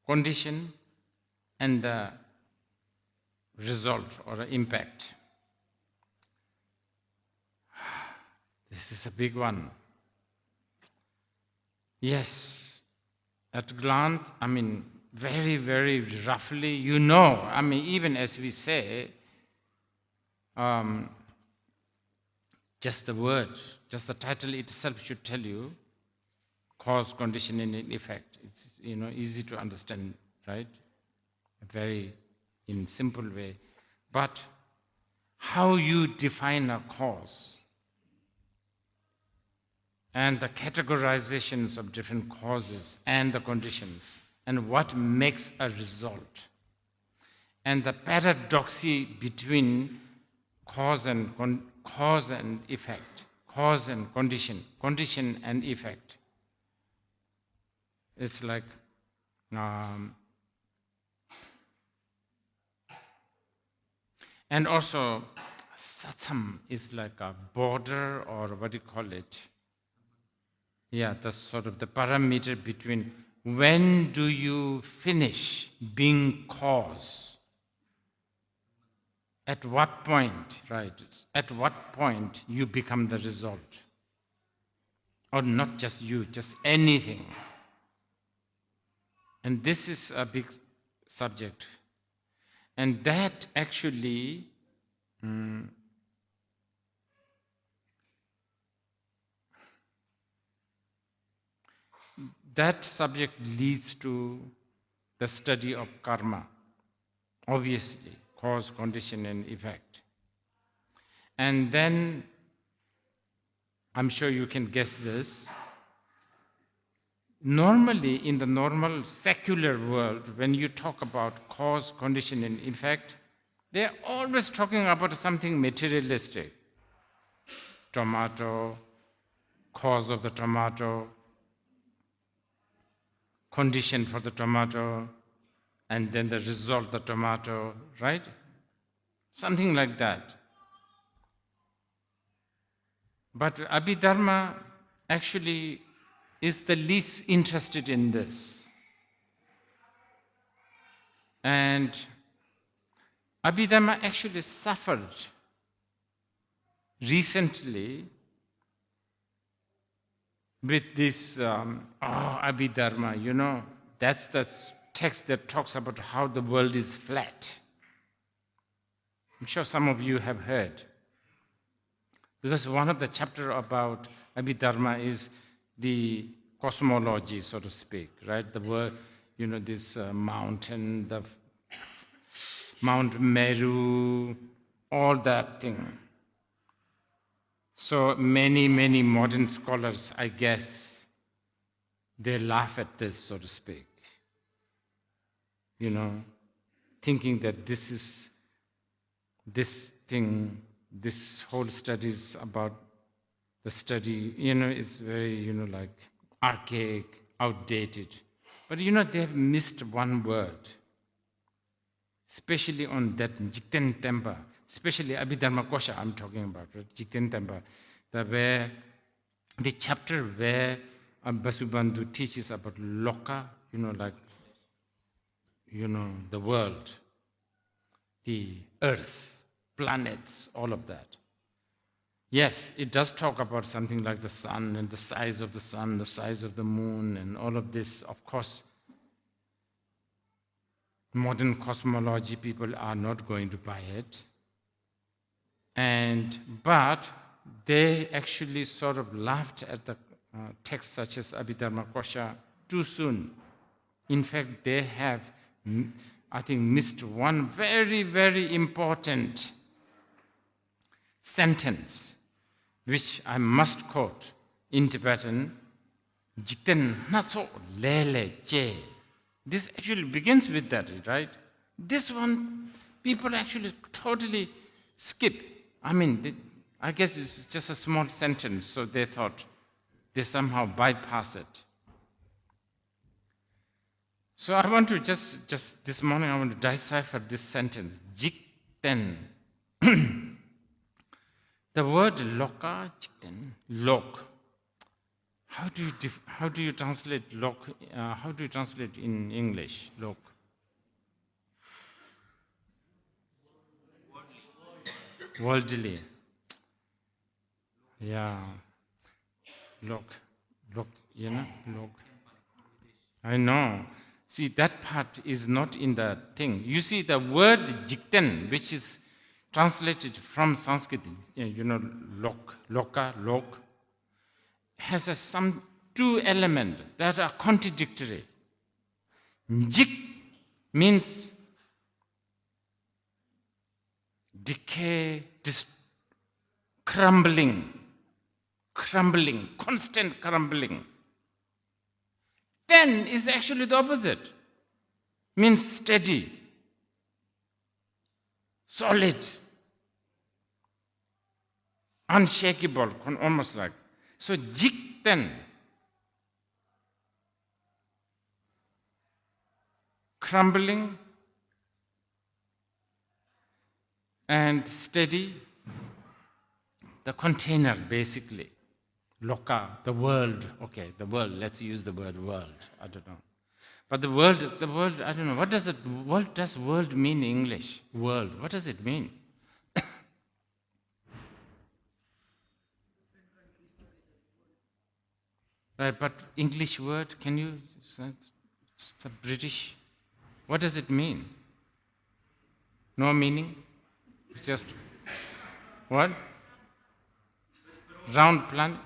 condition, and the result or impact. This is a big one. Yes, at glance, very roughly, even as we say, just the word, just the title itself should tell you cause, condition, and effect. It's easy to understand, right? Very in simple way. But how you define a cause and the categorizations of different causes and the conditions and what makes a result and the paradoxy between cause and effect, cause and condition and effect. It's like and also satsam is like a border, or what do you call it? Yeah, that's sort of the parameter between when do you finish being cause? At what point, right? At what point you become the result? Or not just you, just anything. And this is a big subject. And that actually that subject leads to the study of karma, obviously, cause, condition, and effect. And then, I'm sure you can guess this, normally in the normal secular world, when you talk about cause, condition, and effect, they're always talking about something materialistic. Tomato, cause of the tomato, condition for the tomato, and then the result, the tomato, right? Something like that. But Abhidharma actually is the least interested in this. And Abhidharma actually suffered recently with this, Abhidharma, that's the text that talks about how the world is flat. I'm sure some of you have heard. Because one of the chapter about Abhidharma is the cosmology, so to speak, right? The word, this mountain, the Mount Meru, all that thing. So many, many modern scholars, I guess, they laugh at this, so to speak. Thinking that this whole study is about the study, it's very, like archaic, outdated. But they have missed one word, especially on that Jikten Tempa, especially Abhidharma Kosha I'm talking about, right? Jikten Tempa, the chapter where Vasubandhu teaches about Loka, the world, the earth, planets, all of that. Yes, it does talk about something like the sun and the size of the sun, the size of the moon, and all of this. Of course, modern cosmology people are not going to buy it. But they actually sort of laughed at the texts such as Abhidharma Kosha too soon. In fact, they have, I think, missed one very, very important sentence, which I must quote in Tibetan, Jikten naso lele che. This actually begins with that, right? This one, people actually totally skip. I guess it's just a small sentence, so they thought they somehow bypass it. So I want to just this morning, I want to decipher this sentence, Jikten. The word loka, Jikten, lok. How do you translate lok? How do you translate in English, lok? Worldly. Yeah. Lok, lok. I know. See, that part is not in the thing. You see, the word Jikten, which is translated from Sanskrit, lok, loka, lok, has some two elements that are contradictory. Jik means decay, crumbling, constant crumbling. Ten is actually the opposite, means steady, solid, unshakable, almost like. So Jikten, crumbling and steady, the container basically. Loka, the world, okay, the world, let's use the word world, I don't know. But the world, I don't know, what does world mean in English? World, what does it mean? Right, but English word, can you, it's a British, what does it mean? No meaning? It's just, what? Round planet?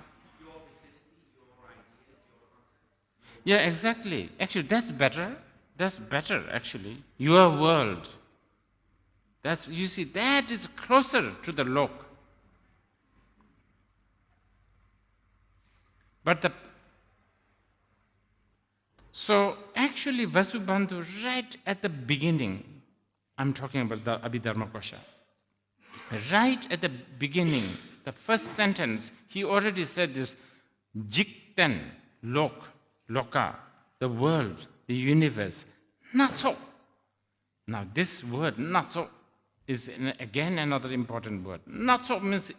Yeah, exactly. Actually, that's better. That's better, actually. Your world. You see, that is closer to the lok. So actually, Vasubandhu, right at the beginning, I'm talking about the Abhidharma Kosha. Right at the beginning, the first sentence, he already said this, Jikten, lok, loka, the world, the universe, natso. Now this word, natso, is again another important word. Natso means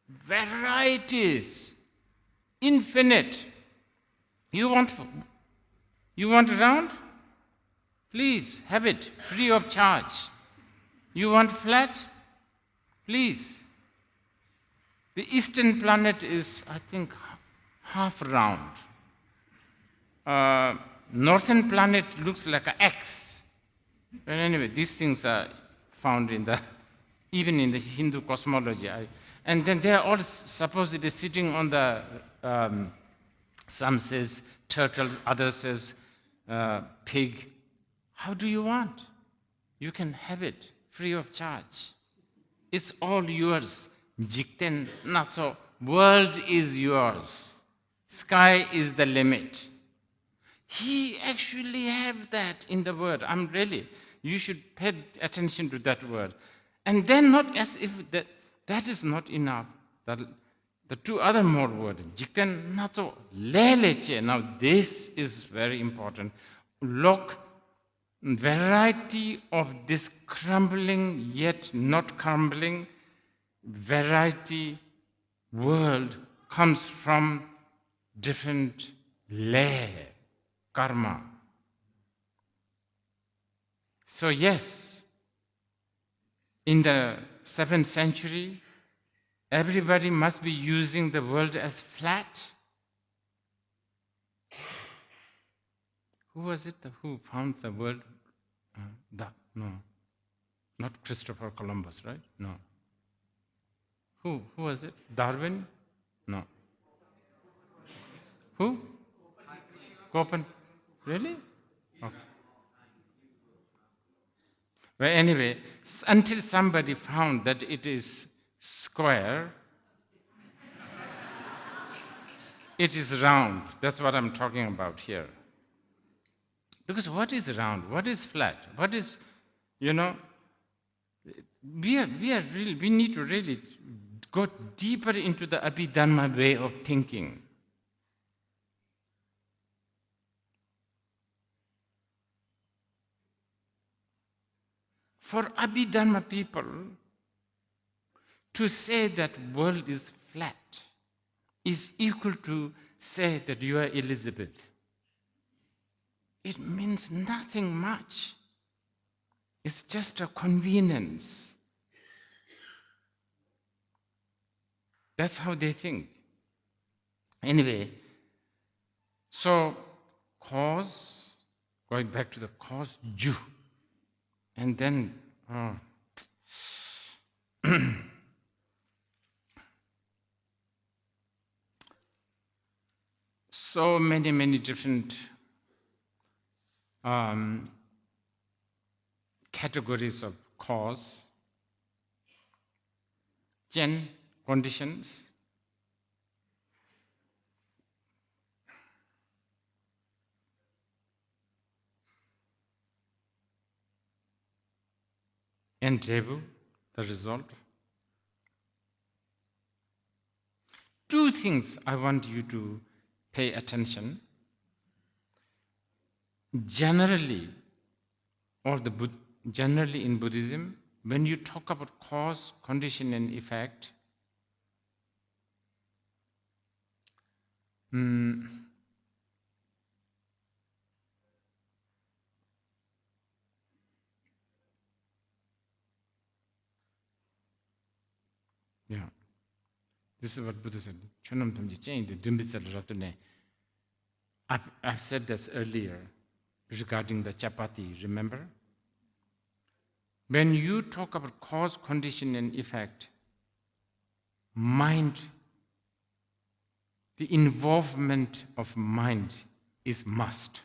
varieties, infinite. You want round? Please, have it, free of charge. You want flat? Please. The eastern planet is, I think, half round. Northern planet looks like an X. But anyway, these things are found even in the Hindu cosmology. And then they are all supposedly sitting on the, some says turtle, others says pig. How do you want? You can have it free of charge. It's all yours. Jikten nacho. World is yours. Sky is the limit. He actually have that in the word. You should pay attention to that word. And then not as if that is not enough. The two other more words. Jikten nacho leleche. Now this is very important. Look, variety of this crumbling yet not crumbling variety world comes from different layer, karma. So yes, in the 7th century, everybody must be using the world as flat. Who was it who found the world? No, not Christopher Columbus, right? No. Who was it? Darwin? No. Who? Really? Okay. Well, anyway, until somebody found that it is square, it is round. That's what I'm talking about here. Because what is round? What is flat? What is, we need to really go deeper into the Abhidharma way of thinking. For Abhidharma people, to say that world is flat is equal to say that you are Elizabeth. It means nothing much. It's just a convenience. That's how they think. Anyway, so cause, going back to the cause, ju. And then, so many different categories of cause, conditions, and Devu, the result. Two things I want you to pay attention. Generally in Buddhism, when you talk about cause, condition, and effect, this is what Buddha said. I've said this earlier regarding the chapati, remember? When you talk about cause, condition, and effect, mind, the involvement of mind is must.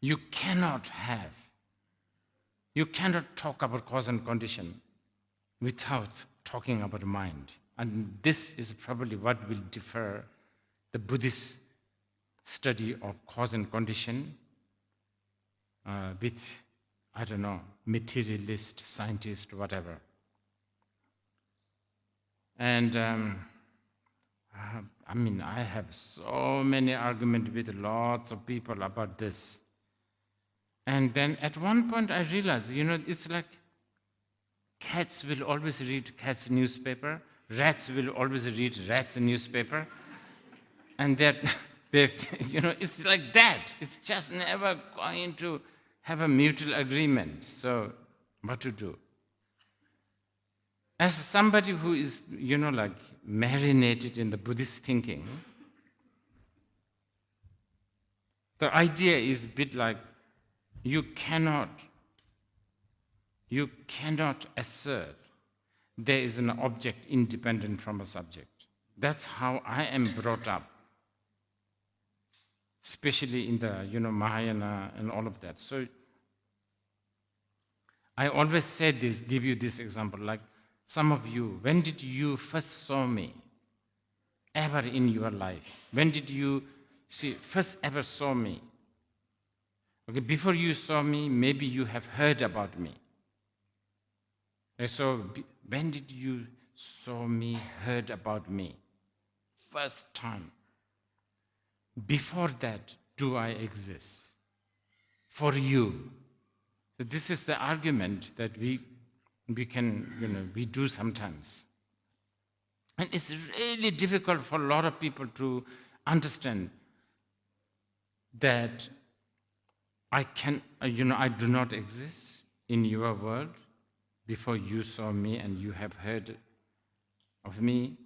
You cannot talk about cause and condition without talking about mind. And this is probably what will differ the Buddhist study of cause and condition with, materialist, scientist, whatever. And I have so many arguments with lots of people about this. And then at one point I realized, it's like cats will always read cats' newspaper, rats will always read rats' newspaper, and that it's like that. It's just never going to have a mutual agreement. So what to do? As somebody who is, marinated in the Buddhist thinking, the idea is a bit like you cannot You cannot assert there is an object independent from a subject. That's how I am brought up, especially in the Mahayana and all of that. So I always say this, give you this example, like some of you, when did you first saw me ever in your life? When did you first ever saw me? Okay, before you saw me, maybe you have heard about me. And so when did you saw me, heard about me? First time. Before that, do I exist? For you. So this is the argument that we can, we do sometimes. And it's really difficult for a lot of people to understand that I do not exist in your world before you saw me and you have heard of me.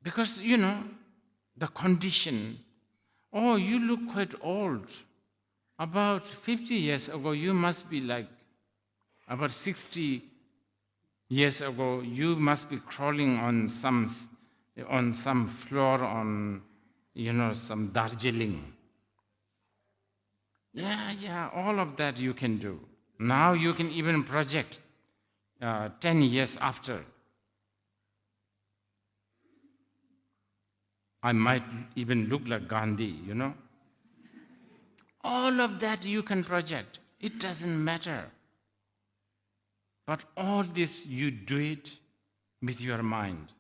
Because, the condition, oh, you look quite old. About 50 years ago, you must be like, about 60 years ago, you must be crawling on some floor on, some Darjeeling. Yeah, all of that you can do. Now you can even project 10 years after. I might even look like Gandhi, All of that you can project. It doesn't matter. But all this, you do it with your mind.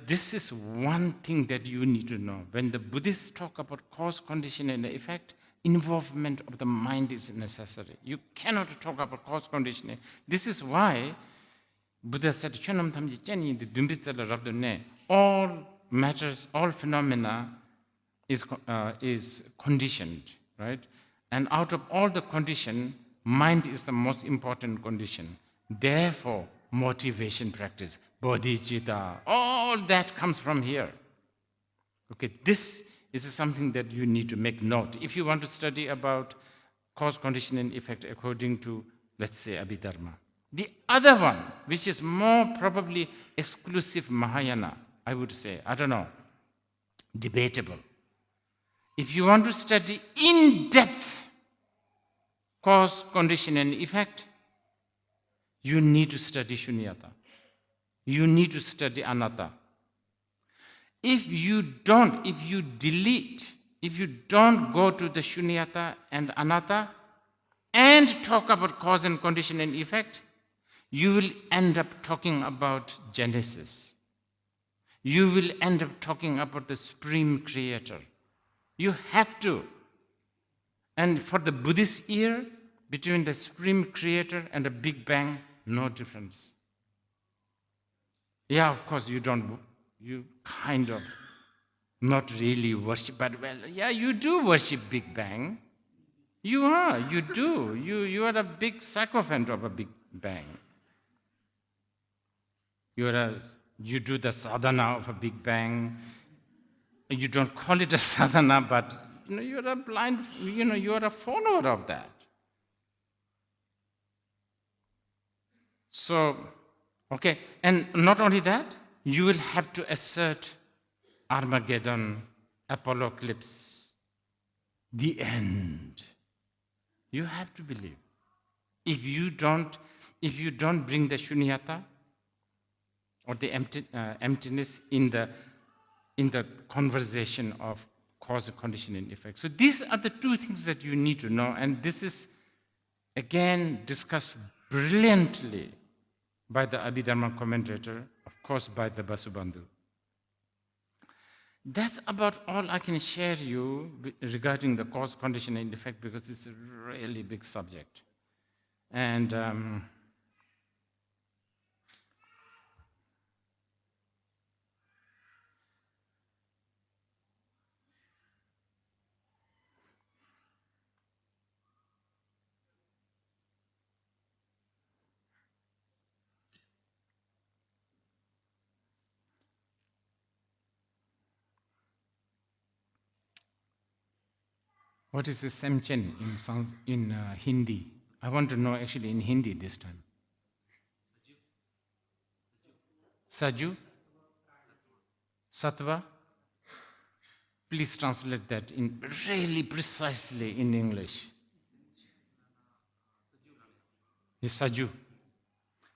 This is one thing that you need to know. When the Buddhists talk about cause, condition, and effect, involvement of the mind is necessary. You cannot talk about cause, condition. This is why Buddha said, all matters, all phenomena is conditioned, right? And out of all the condition, mind is the most important condition. Therefore, motivation practice, bodhicitta, all that comes from here. Okay, this is something that you need to make note. If you want to study about cause, condition, and effect according to, let's say, Abhidharma. The other one, which is more probably exclusive Mahayana, I would say, I don't know, debatable. If you want to study in depth cause, condition, and effect, you need to study Shunyata. You need to study Anatta. If you don't go to the Shunyata and Anatta and talk about cause and condition and effect, you will end up talking about Genesis. You will end up talking about the Supreme Creator. You have to. And for the Buddhist ear, between the Supreme Creator and the Big Bang, no difference. Yeah, of course, you kind of not really worship, but yeah, you do worship Big Bang. You do. You are a big sycophant of a Big Bang. You do the sadhana of a Big Bang. You don't call it a sadhana, but you're a blind, you're a follower of that. So, okay, and not only that, you will have to assert Armageddon, Apocalypse, the end. You have to believe. If you don't bring the shunyata or the emptiness in the conversation of cause, condition, and effect. So these are the two things that you need to know, and this is again discussed brilliantly by the Abhidharma commentator, of course by the Vasubandhu. That's about all I can share you regarding the cause, condition, and effect, because it's a really big subject. And What is the Sentient in Hindi? I want to know actually in Hindi this time. Saju? Sattva? Please translate that in really precisely in English. Yes, Saju.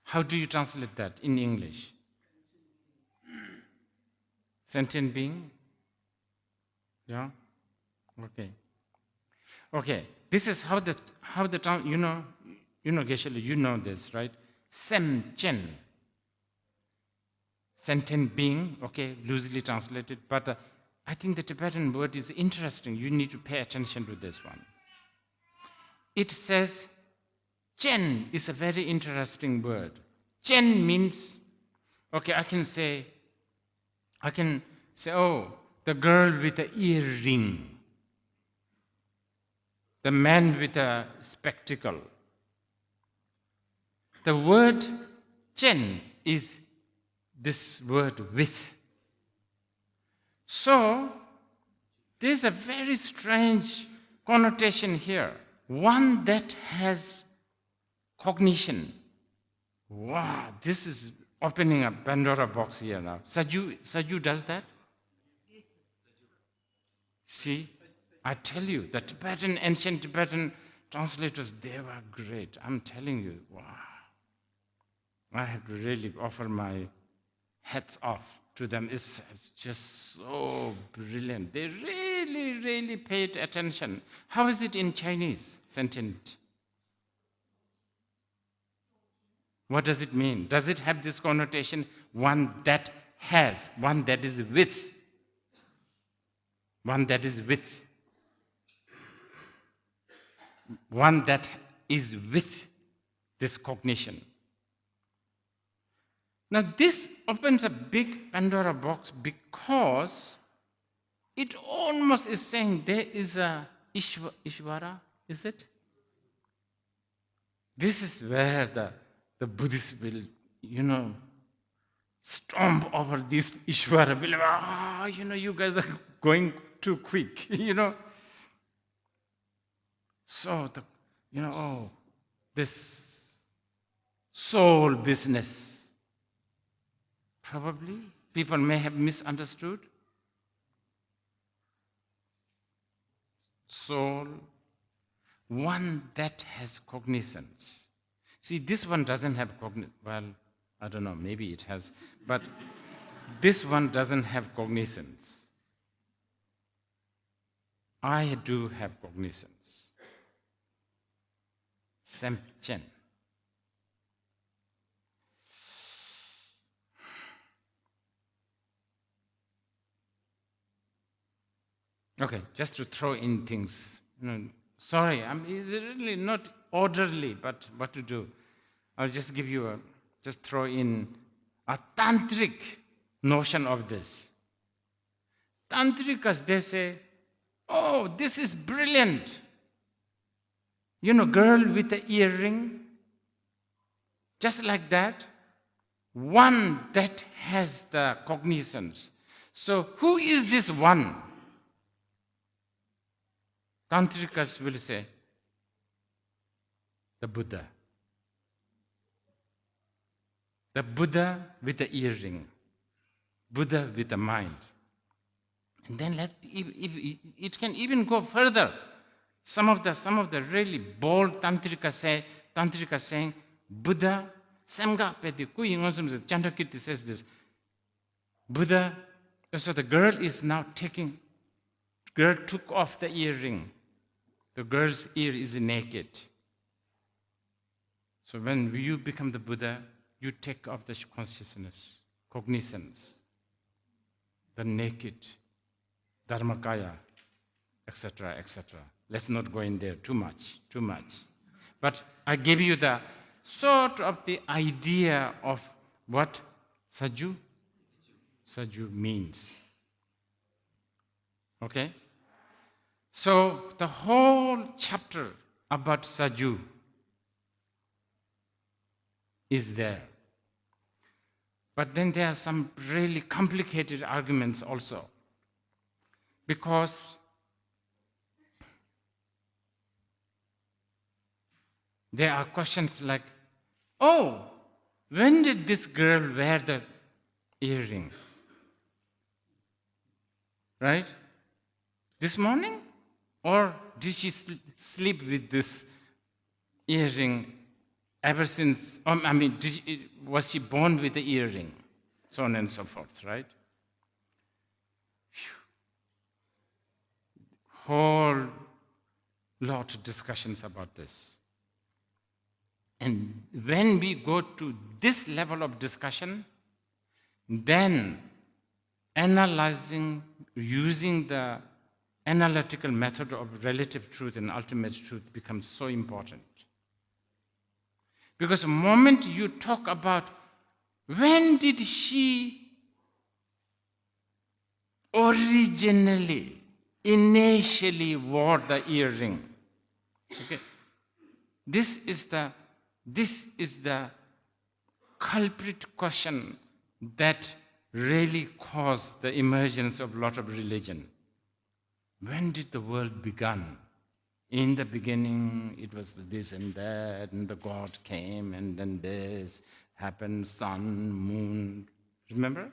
How do you translate that in English? Sentient being? Yeah? Okay. Okay. This is how the you know, Geshe-la, you know this, right? Sentient. Sentient being, okay, loosely translated, but I think the Tibetan word is interesting. You need to pay attention to this one. It says, Chen is a very interesting word. Chen means, okay, I can say, oh, the girl with the earring, the man with a spectacle. The word Chen is this word with. So, there's a very strange connotation here. One that has cognition. Wow, this is opening a Pandora box here now. Saju does that? See, I tell you, the ancient Tibetan translators, they were great. I'm telling you, wow. I have to really offer my hats off to them. It's just so brilliant. They really, really paid attention. How is it in Chinese, sentient? What does it mean? Does it have this connotation? One that has, one that is with. One that is with. One that is with this cognition. Now, this opens a big Pandora box because it almost is saying there is a Ishvara, is it? This is where the Buddhists will, stomp over this Ishvara. You guys are going too quick, So, this soul business. Probably people may have misunderstood. Soul, one that has cognizance. See, this one doesn't have cognizance. Well, I don't know, maybe it has, but this one doesn't have cognizance. I do have cognizance. Sentient. Okay, just to throw in things. Sorry, it's really not orderly, but what to do? I'll just give you just throw in a tantric notion of this. Tantrikas, they say, oh, this is brilliant. Girl with the earring, just like that, one that has the cognizance. So who is this one? Tantrikas will say, the Buddha. The Buddha with the earring. Buddha with the mind. And then it can even go further. Some of the really bold Tantrikas saying, Buddha, Samga Pedi, Chandrakirti says this. Buddha, so the girl took off the earring. The girl's ear is naked. So when you become the Buddha, you take off the consciousness, cognizance, the naked, Dharmakaya, etc., etc. Let's not go in there too much. But I give you the sort of the idea of what Saju means. Okay? So the whole chapter about Saju is there. But then there are some really complicated arguments also. Because There are questions like, oh, when did this girl wear the earring? Right? This morning? Or did she sleep with this earring ever since? Was she born with the earring? So on and so forth, right? Whole lot of discussions about this. And when we go to this level of discussion, then analyzing, using the analytical method of relative truth and ultimate truth becomes so important. Because the moment you talk about when did she initially wore the earring? Okay. This is the culprit question that really caused the emergence of a lot of religion. When did the world begin? In the beginning, it was this and that, and the God came, and then this happened, sun, moon. Remember?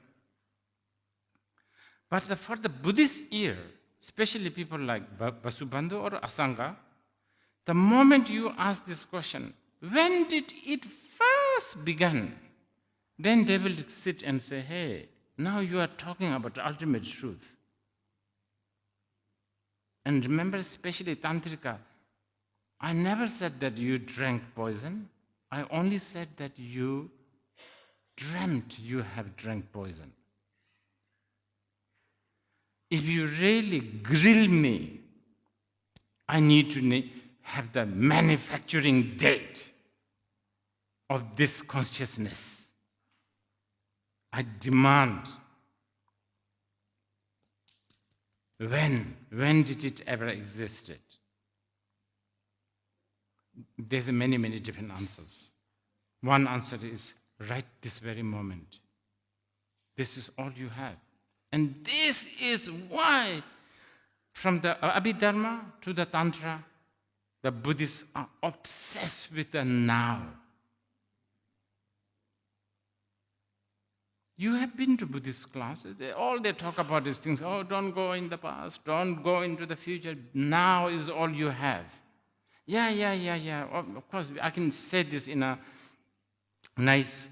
But for the Buddhist ear, especially people like Vasubandhu or Asanga, the moment you ask this question, when did it first begin? Then they will sit and say, hey, now you are talking about the ultimate truth. And remember, especially Tantrika, I never said that you drank poison. I only said that you dreamt you have drank poison. If you really grill me, I need to have the manufacturing date of this consciousness. I demand. When did it ever existed? There's many, many different answers. One answer is right this very moment. This is all you have. And this is why, from the Abhidharma to the Tantra, the Buddhists are obsessed with the now. You have been to Buddhist classes. All they talk about is things, oh, don't go in the past, don't go into the future. Now is all you have. Yeah. Of course, I can say this in a nice,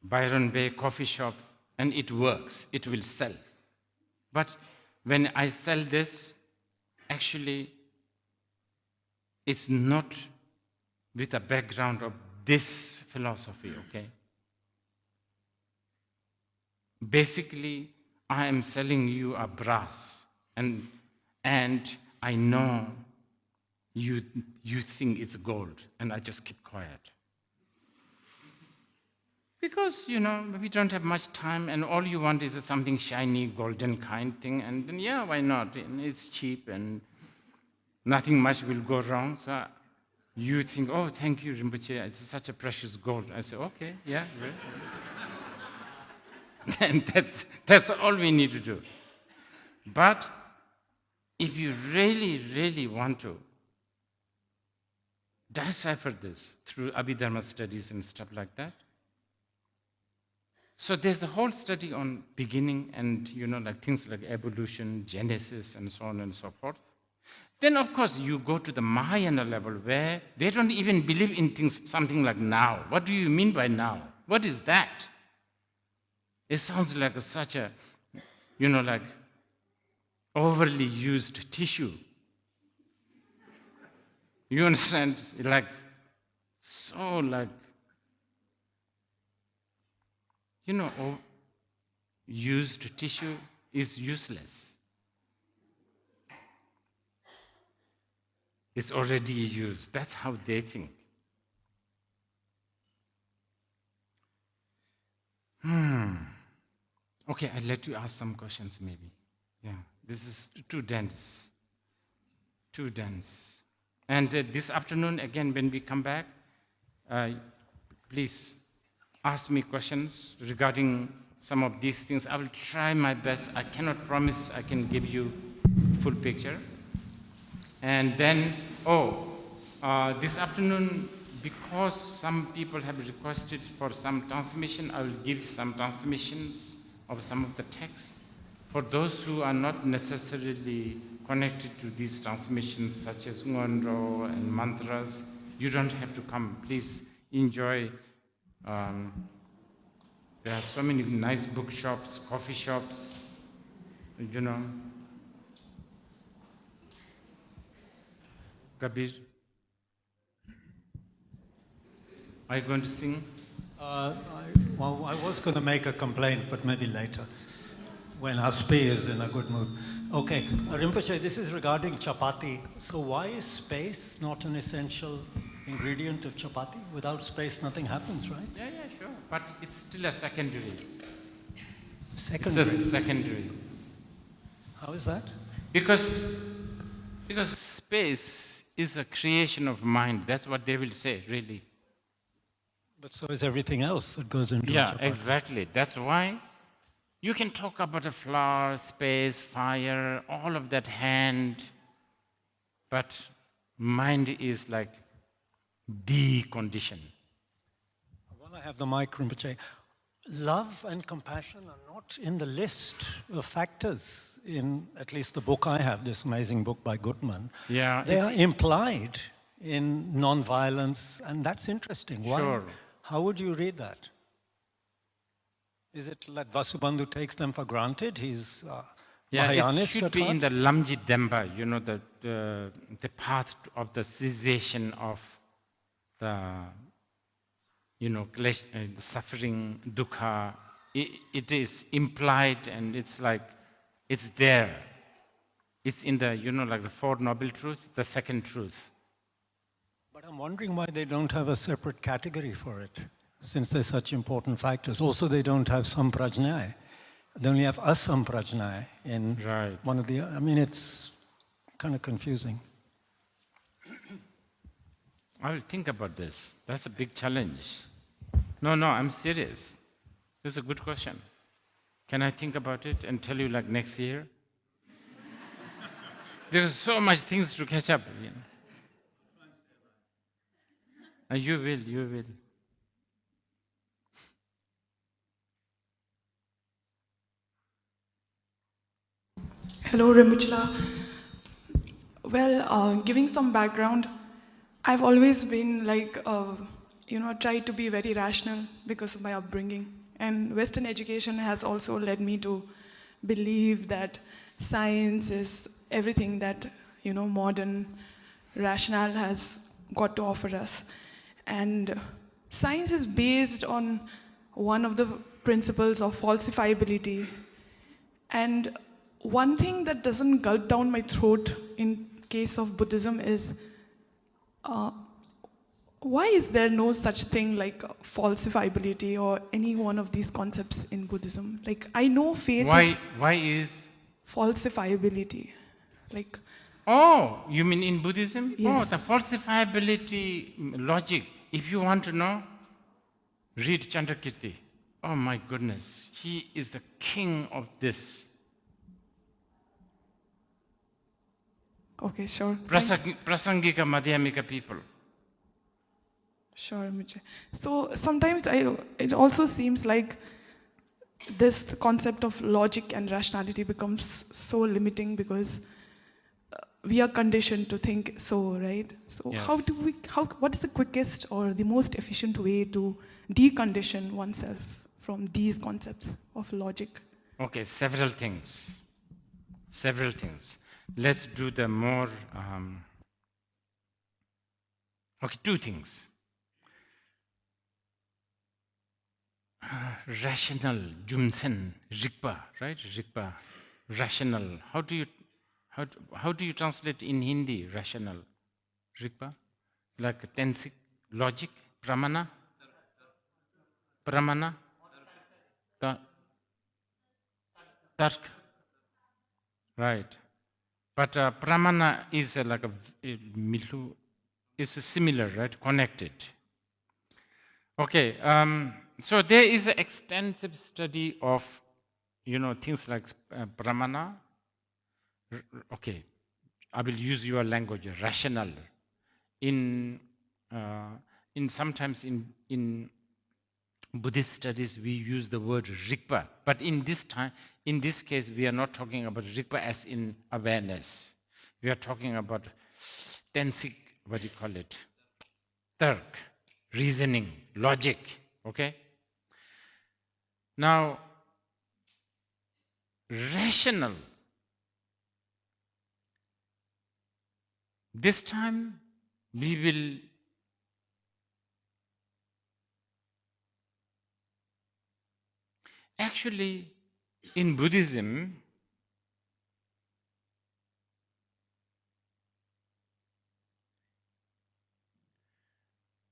Byron Bay coffee shop, and it works. It will sell. But when I sell this, actually, it's not with a background of this philosophy, okay? Basically, I am selling you a brass, and I know you think it's gold, and I just keep quiet. Because, we don't have much time, and all you want is something shiny, golden kind thing, and then, yeah, why not? And it's cheap, and nothing much will go wrong. So you think, oh, thank you, Rinpoche, it's such a precious gold. I say, okay, yeah, right. And that's all we need to do. But if you really, really want to decipher this through Abhidharma studies and stuff like that, so there's the whole study on beginning and, things like evolution, genesis, and so on and so forth. Then, of course, you go to the Mahayana level where they don't even believe in things, something like now. What do you mean by now? What is that? It sounds like such a, overly used tissue. You understand? Used tissue is useless. It's already used. That's how they think. Okay, I'll let you ask some questions maybe. Yeah, this is too dense. Too dense. And this afternoon, again, when we come back, please ask me questions regarding some of these things. I will try my best. I cannot promise I can give you full picture. And then, This afternoon, because some people have requested for some transmission, I will give some transmissions of some of the texts. For those who are not necessarily connected to these transmissions, such as Ngondro and mantras, you don't have to come. Please enjoy. There are so many nice bookshops, coffee shops, you know. Kabir, are you going to sing? I was going to make a complaint, but maybe later, when Aspi is in a good mood. Okay, Rinpoche, this is regarding chapati. So why is space not an essential ingredient of chapati? Without space, nothing happens, right? Yeah, sure. But it's still a secondary. Secondary? It's a secondary. How is that? Because space is a creation of mind. That's what they will say, really. But so is everything else that goes into Yeah, chapati. exactly. That's why you can talk about a flower, space, fire, all of that hand, but mind is like the condition. While I have the mic, Rinpoche, love and compassion are not in the list of factors in at least the book I have, this amazing book by Goodman. Yeah, they are implied in non-violence, and that's interesting. Why? Sure. How would you read that? Is it that Vasubandhu takes them for granted? He's Mahayanist it should at be heart? in the Lamji Demba, the path of the cessation of the, the suffering, dukkha. It is implied, and it's like, it's there. It's in the, like the Four Noble Truths, the second truth. But I'm wondering why they don't have a separate category for it, since they're such important factors. Also, they don't have samprajna. They only have asamprajna in one of the... I mean, it's kind of confusing. I will think about this. That's a big challenge. No, I'm serious. This is a good question. Can I think about it and tell you like next year? There's so much things to catch up. And you will. Hello, Rinpoche. Well, giving some background, I've always been tried to be very rational because of my upbringing. And Western education has also led me to believe that science is everything that, modern rationale has got to offer us. And science is based on one of the principles of falsifiability. And one thing that doesn't gulp down my throat in case of Buddhism is, why is there no such thing like falsifiability or any one of these concepts in Buddhism? Like, I know faith is... Why is... falsifiability. Like... Oh, you mean in Buddhism? Yes. Oh, the falsifiability logic. If you want to know, read Chandrakirti. Oh my goodness, he is the king of this. Okay, sure. Prasangika Madhyamika people. Sure, Rinpoche. So sometimes it also seems like this concept of logic and rationality becomes so limiting because we are conditioned to think so, right? So Yes. what is the quickest or the most efficient way to decondition oneself from these concepts of logic? Okay, several things. Let's do the more, two things. Rational, Jumsen, Rigpa, right? Rigpa, rational. How do you translate in Hindi, rational? Rigpa? Like Tensik, logic, Pramana? Tark. Right. But Pramana is like milu, it's similar, right? Connected. Okay, so there is an extensive study of, things like Pramana. Okay, I will use your language, rational. in sometimes in Buddhist studies we use the word Rigpa, but in this case we are not talking about Rigpa as in awareness. We are talking about Tensik, what do you call it? Tark, reasoning, logic, okay? Now, rational. This time we will actually, in Buddhism,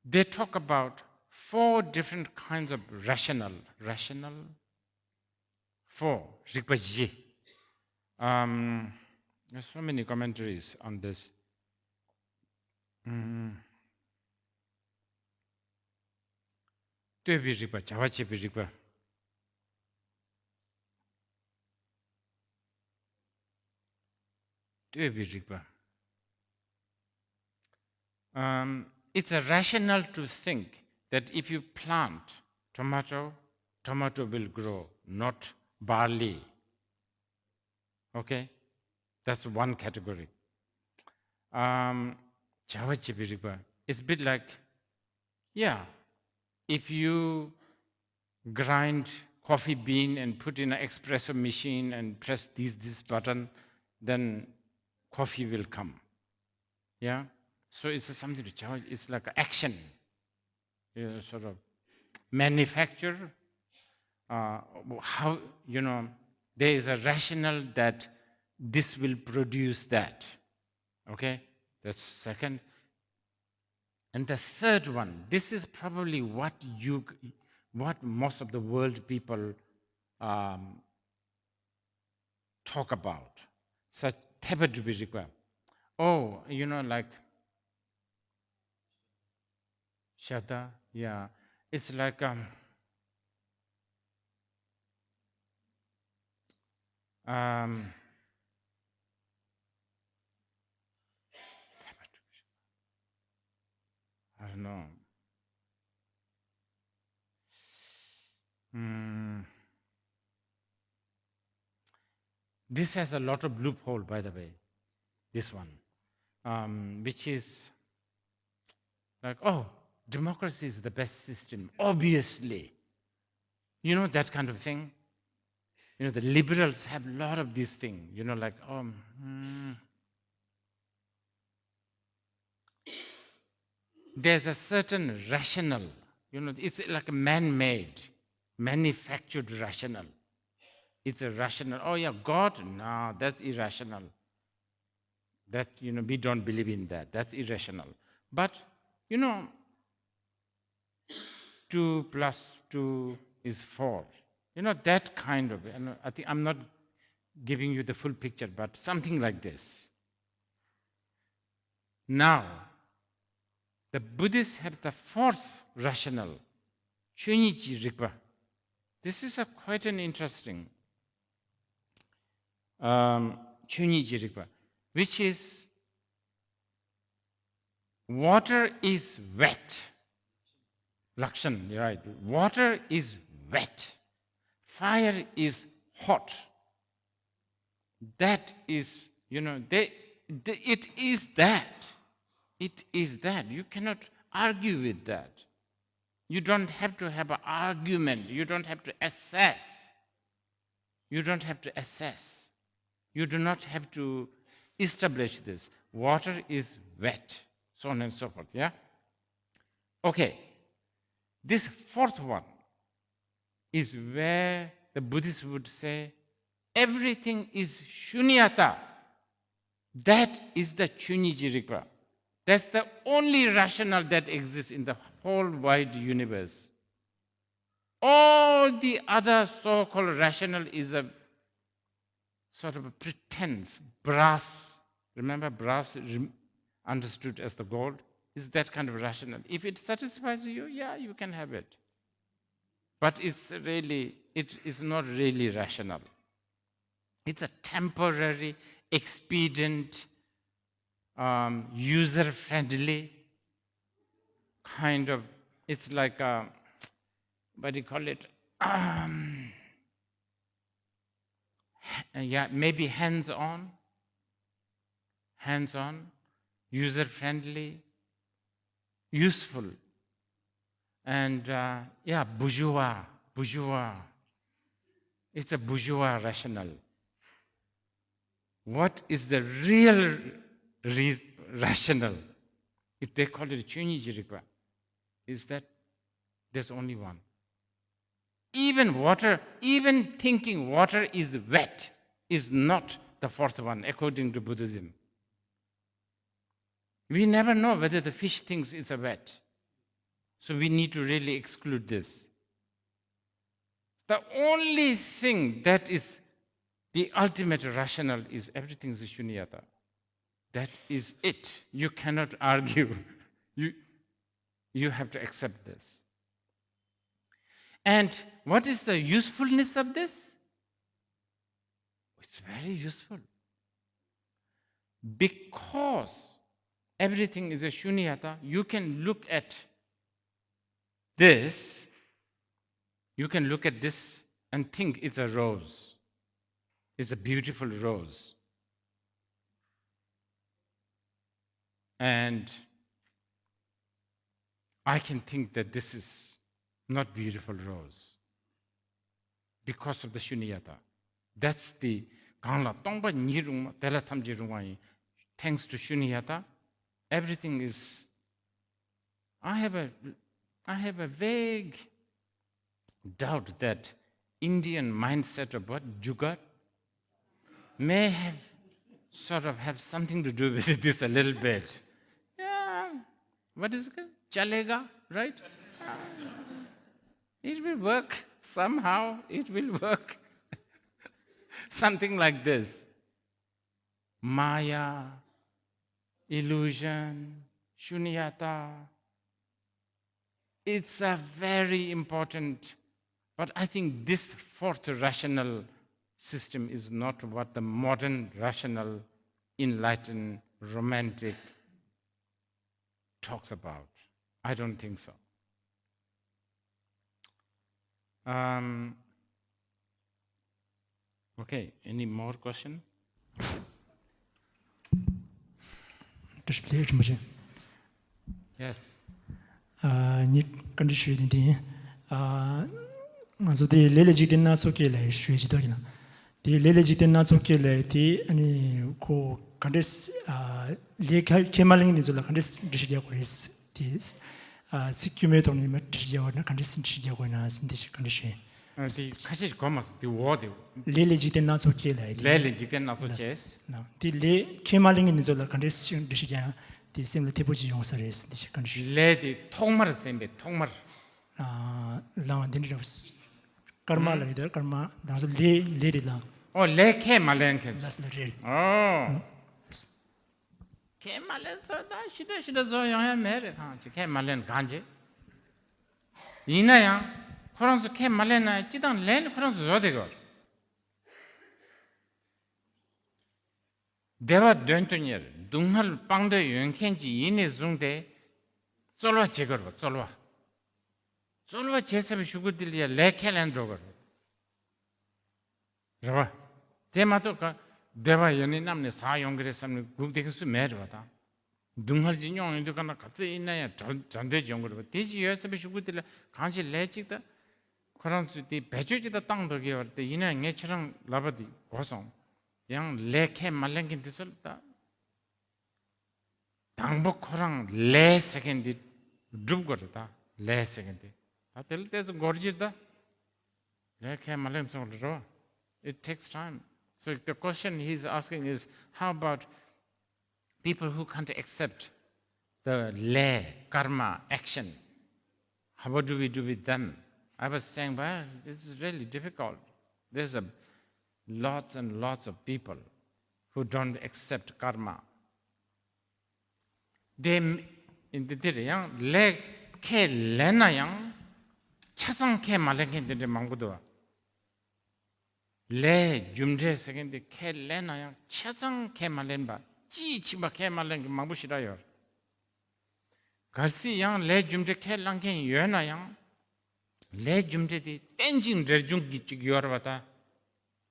they talk about 4 different kinds of rational, 4, Rigpa-ji. There's so many commentaries on this. Tuebi Rigpa, Chawachebi Rigpa. Tuebi Rigpa. It's a rational to think that if you plant tomato will grow, not barley. Okay? That's one category. It's a bit like, if you grind coffee bean and put in an espresso machine and press this button, then coffee will come. Yeah? So it's something to charge. It's like action, sort of manufacture. How, there is a rationale that this will produce that. Okay, that's second. And the third one, this is probably what most of the world people talk about. Such like Shada, it's like I don't know. This has a lot of loophole, by the way, this one, which is like, democracy is the best system, obviously. That kind of thing. The liberals have a lot of these things, like, there's a certain rational, it's like a man-made, manufactured rational. It's a rational, God, no, that's irrational. That, we don't believe in that, that's irrational. But, 2 + 2 is 4. That kind of, I think I'm not giving you the full picture, but something like this. Now, the Buddhists have the 4th rational, Chuniji Rigpa. This is quite an interesting Chuniji Rigpa, which is water is wet. Lakshan, you're right. Water is wet. Fire is hot. That is, it is that. It is that. You cannot argue with that. You don't have to have an argument. You don't have to assess. You don't have to assess. You do not have to establish this. Water is wet. So on and so forth, yeah? Okay. This 4th one is where the Buddhists would say, everything is shunyata. That is the Chuniji Rigpa. That's the only rationale that exists in the whole wide universe. All the other so-called rationale is a sort of a pretense, brass. Remember brass understood as the gold? Is that kind of rationale. If it satisfies you, you can have it. But it is not really rational. It's a temporary, expedient, user-friendly, kind of, it's like a, what do you call it? Yeah, maybe hands-on, user-friendly, useful, and yeah, bourgeois. It's a bourgeois rational. What is the real rational? If they call it chunijirikwa, is that there's only one. Even water, even thinking water is wet is not the fourth one, according to Buddhism. We never know whether the fish thinks it's a wet. So we need to really exclude this. The only thing that is the ultimate rational is everything is shunyata. That is it. You cannot argue. You have to accept this. And what is the usefulness of this? It's very useful. Because everything is a shunyata, you can look at this, and think it's a rose. It's a beautiful rose. And I can think that this is not beautiful rose because of the shunyata. That's the thanks to shunyata, everything is. I have a vague doubt that Indian mindset of what jugat may have something to do with this a little bit. Yeah, what is it? Chalega, right? It will work somehow. It will work. Something like this. Maya, illusion, shunyata. It's a very important, but I think this fourth rational system is not what the modern rational, enlightened, romantic talks about. I don't think so. Okay, any more question? Yes. Ni condition di so the lele jitin na so ke le shwe ji do na the lele jitin na so ke le the ani ko kandis le kemaling ni zo la kandis dishia ko is this sikkume to ni ma dishia na kandis dishia ko na sin dish condition the kashi komas the word lele jitin na so ke le lele jitin na so ches no the le kemaling ni zo la kandis dishia the same type of young service this condition lady thongmar sembe thongmar la den karma la idhar karma that's le la oh le ke malen ke that's the real oh ke malen so da shida zo ya mere ha ke malen ganje ina ya koran so ke malen na jidan len koran so zo de go 대화 된토니er 둥할 빵데 연켄지 이네 중데 쫄와 제거로 쫄와 제섭이 슈구들이야 레켈랜드로 저 대마도가 대화 연이 남네 사용그레스는 국대기수 매르다 둥할 진용인도 가나 같이 있나야 전대 정거로 대지 여섭이 슈구들 간지 레직다 그런 수디 배주지다 땅도게 할때 이네 녜처럼 라바디 고송 양 레케 말랭긴 디설다 당복호랑 레 세컨디 줍거다 레 세컨디 아 텔때서 거르지다 레케 말랭 소르로 it takes time so the question he's asking is how about people who can't accept the le karma action what do we do with them I was saying well this is really difficult there's lots and lots of people who don't accept karma. They in the yang le ke lena yang chasang ke maleng de mangudo. Le jumje second ke lena yang chasang ke malenba ji chiba ke maleng mangushirayo. Garsi yang le jumde ke langken yona yang le jumde di tenjing rejung gi yorwata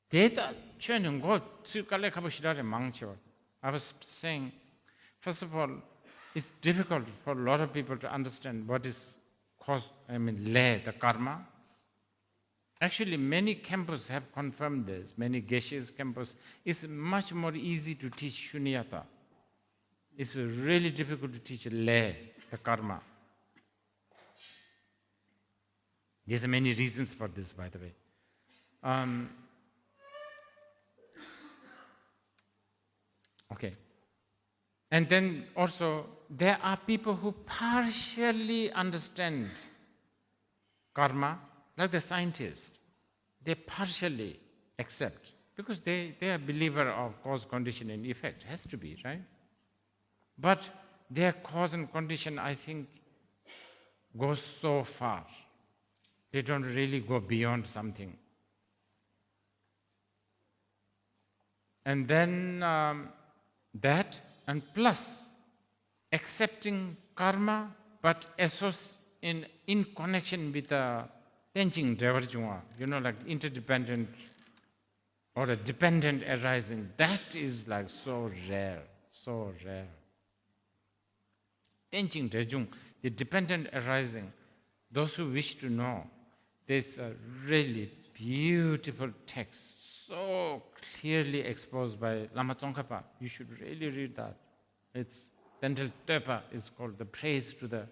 data chöneng go tsukale kabushirare mangcho. I was saying, first of all, it's difficult for a lot of people to understand what is le, the karma. Actually, many campuses have confirmed this, many geshes campuses. It's much more easy to teach shunyata. It's really difficult to teach le, the karma. There's many reasons for this, by the way. Okay. And then also, there are people who partially understand karma, like the scientists. They partially accept, because they are believer of cause, condition, and effect. Has to be, right? But their cause and condition, I think, goes so far. They don't really go beyond something. And then that, and plus accepting karma, but in connection with the tenjing diverjunga, like interdependent or a dependent arising, that is like so rare, so rare. Tenjing diverjung, the dependent arising, those who wish to know, there's a really beautiful text, so clearly exposed by Lama Tsongkhapa. You should really read that. It's Tentel Tepa is called the praise to the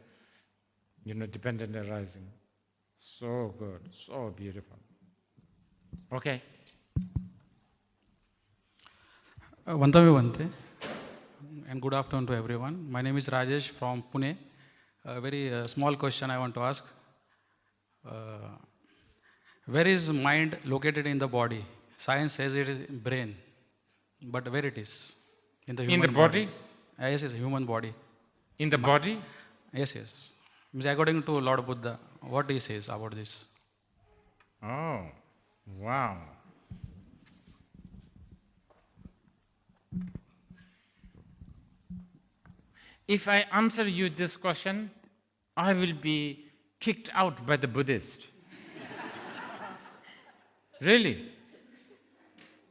dependent arising. So good, so beautiful. Okay. Vante, and good afternoon to everyone. My name is Rajesh from Pune. A very small question I want to ask. Where is mind located in the body? Science says it is brain, but where it is? In the human body? Yes, human body. In the body? Yes. Means according to Lord Buddha, what he says about this? Oh, wow. If I answer you this question, I will be kicked out by the Buddhist. Really?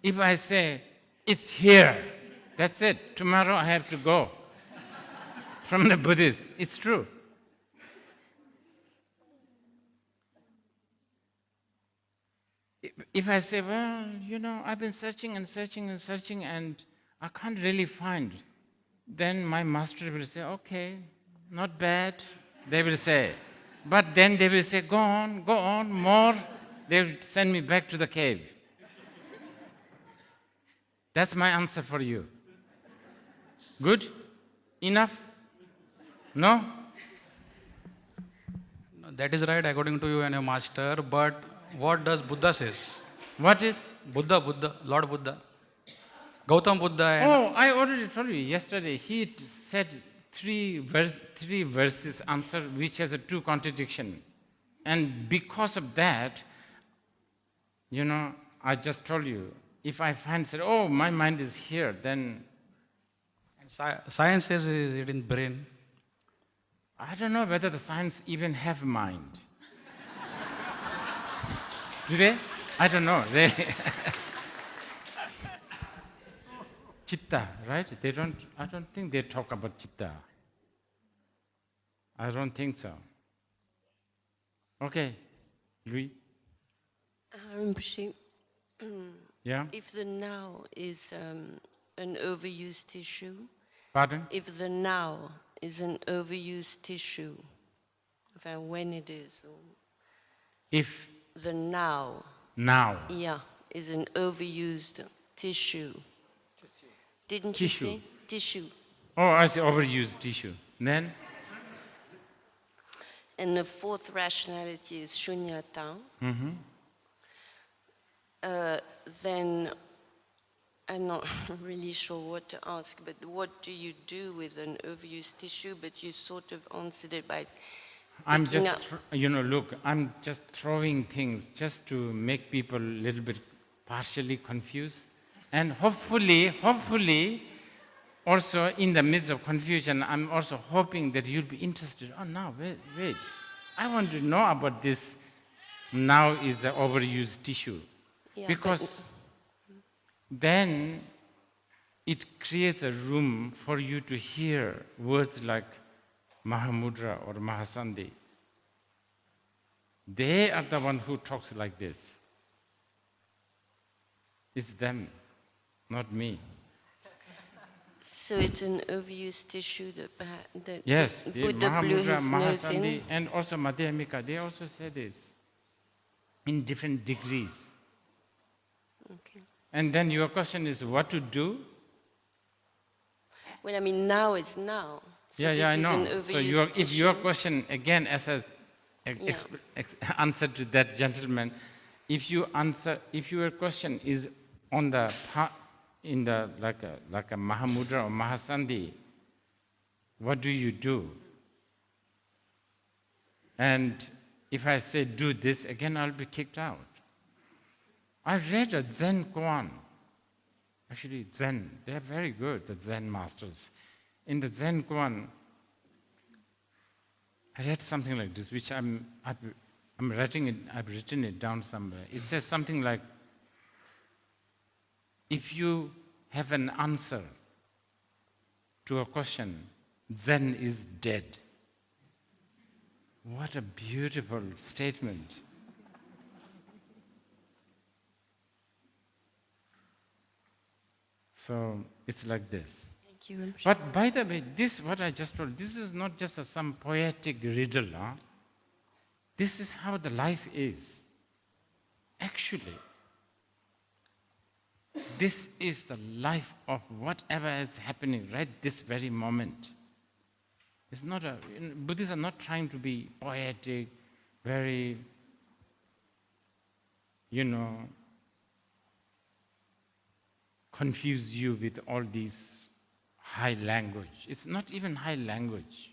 If I say, it's here, that's it. Tomorrow I have to go from the Buddhist. It's true. If I say, well, I've been searching and searching and searching and I can't really find, then my master will say, okay, not bad, they will say. But then they will say, go on, more. They will send me back to the cave. That's my answer for you. Good? Enough? No? That is right according to you and your master, but what does Buddha says? What is? Buddha, Lord Buddha. Gautam Buddha. I already told you yesterday. He said three verses answer which has a two contradiction. And because of that, I just told you, if I find, my mind is here, then... Science says it in brain. I don't know whether the science even have mind. Do they? I don't know, really. Chitta, right? I don't think they talk about chitta. I don't think so. Okay, Louis? Yeah? If the now is an overused tissue, Pardon? if the now is an overused tissue, when it is, If the now, is an overused tissue. Didn't Tissue. you say? Tissue. Oh, I see, overused tissue. Then? And the fourth rationality is shunyata. Mm-hmm. Then I'm not really sure what to ask, but what do you do with an overused tissue? But you sort of answered it by I'm just, look, I'm just throwing things just to make people a little bit partially confused. And hopefully, also in the midst of confusion, I'm also hoping that you'll be interested. Oh, now, wait. I want to know about this. Now is the overused tissue. Yeah, Because then it creates a room for you to hear words like Mahamudra or Mahasandhi. They are the one who talks like this. It's them, not me. so it's an overused tissue that Yes, the Buddha blew Mahamudra, his nose Mahasandhi, in. and also Madhyamika, they also say this in different degrees. Okay. And then your question is what to do? Well, I mean, now it's now. So Yeah, this I is know. an So overused if your tissue. question, again, as a answer to that gentleman, if your question is on the in the like a Mahamudra or Mahasandhi, what do you do? And if I say do this, again I'll be kicked out. I read a Zen koan. Actually, Zen, they are very good, the Zen masters. In the Zen koan, I read something like this, which I've written it down somewhere. It says something like, if you have an answer to a question, Zen is dead. What a beautiful statement. So it's like this. Thank you. But by the way, this, what I just told, this is not just some poetic riddle. Huh? This is how the life is. Actually, this is the life of whatever is happening right this very moment. It's not Buddhists are not trying to be poetic, very, confuse you with all these high language. It's not even high language.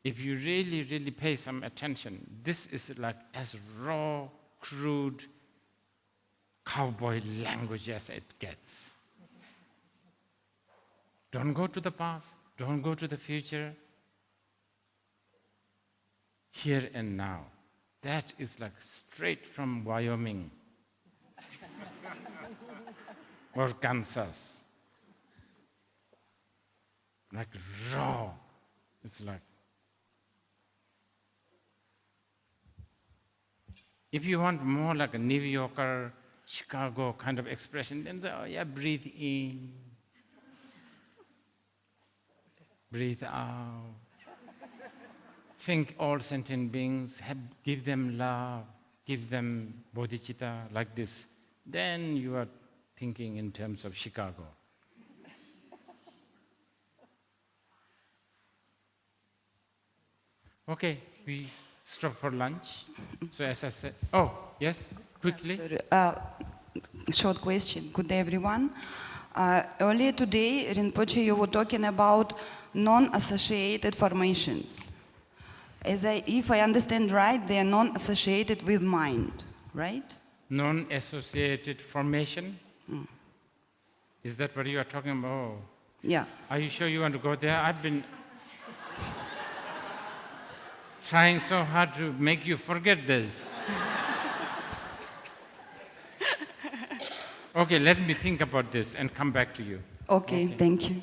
If you really, really pay some attention, this is like as raw, crude, cowboy language as it gets. Don't go to the past, don't go to the future. Here and now. That is like straight from Wyoming or Kansas. Like raw. It's like, if you want more like a New Yorker, Chicago kind of expression, then breathe in, breathe out. Think all sentient beings, give them love, give them bodhicitta, like this. Then you are thinking in terms of Chicago. Okay, we stop for lunch. So as I said, yes, quickly. Short question. Good day, everyone. Earlier today, Rinpoche, you were talking about non-associated formations. If I understand right, they are non-associated with mind, right? Non-associated formation? Is that what you are talking about? Yeah. Are you sure you want to go there? I've been trying so hard to make you forget this. Okay, let me think about this and come back to you. Okay. Thank you.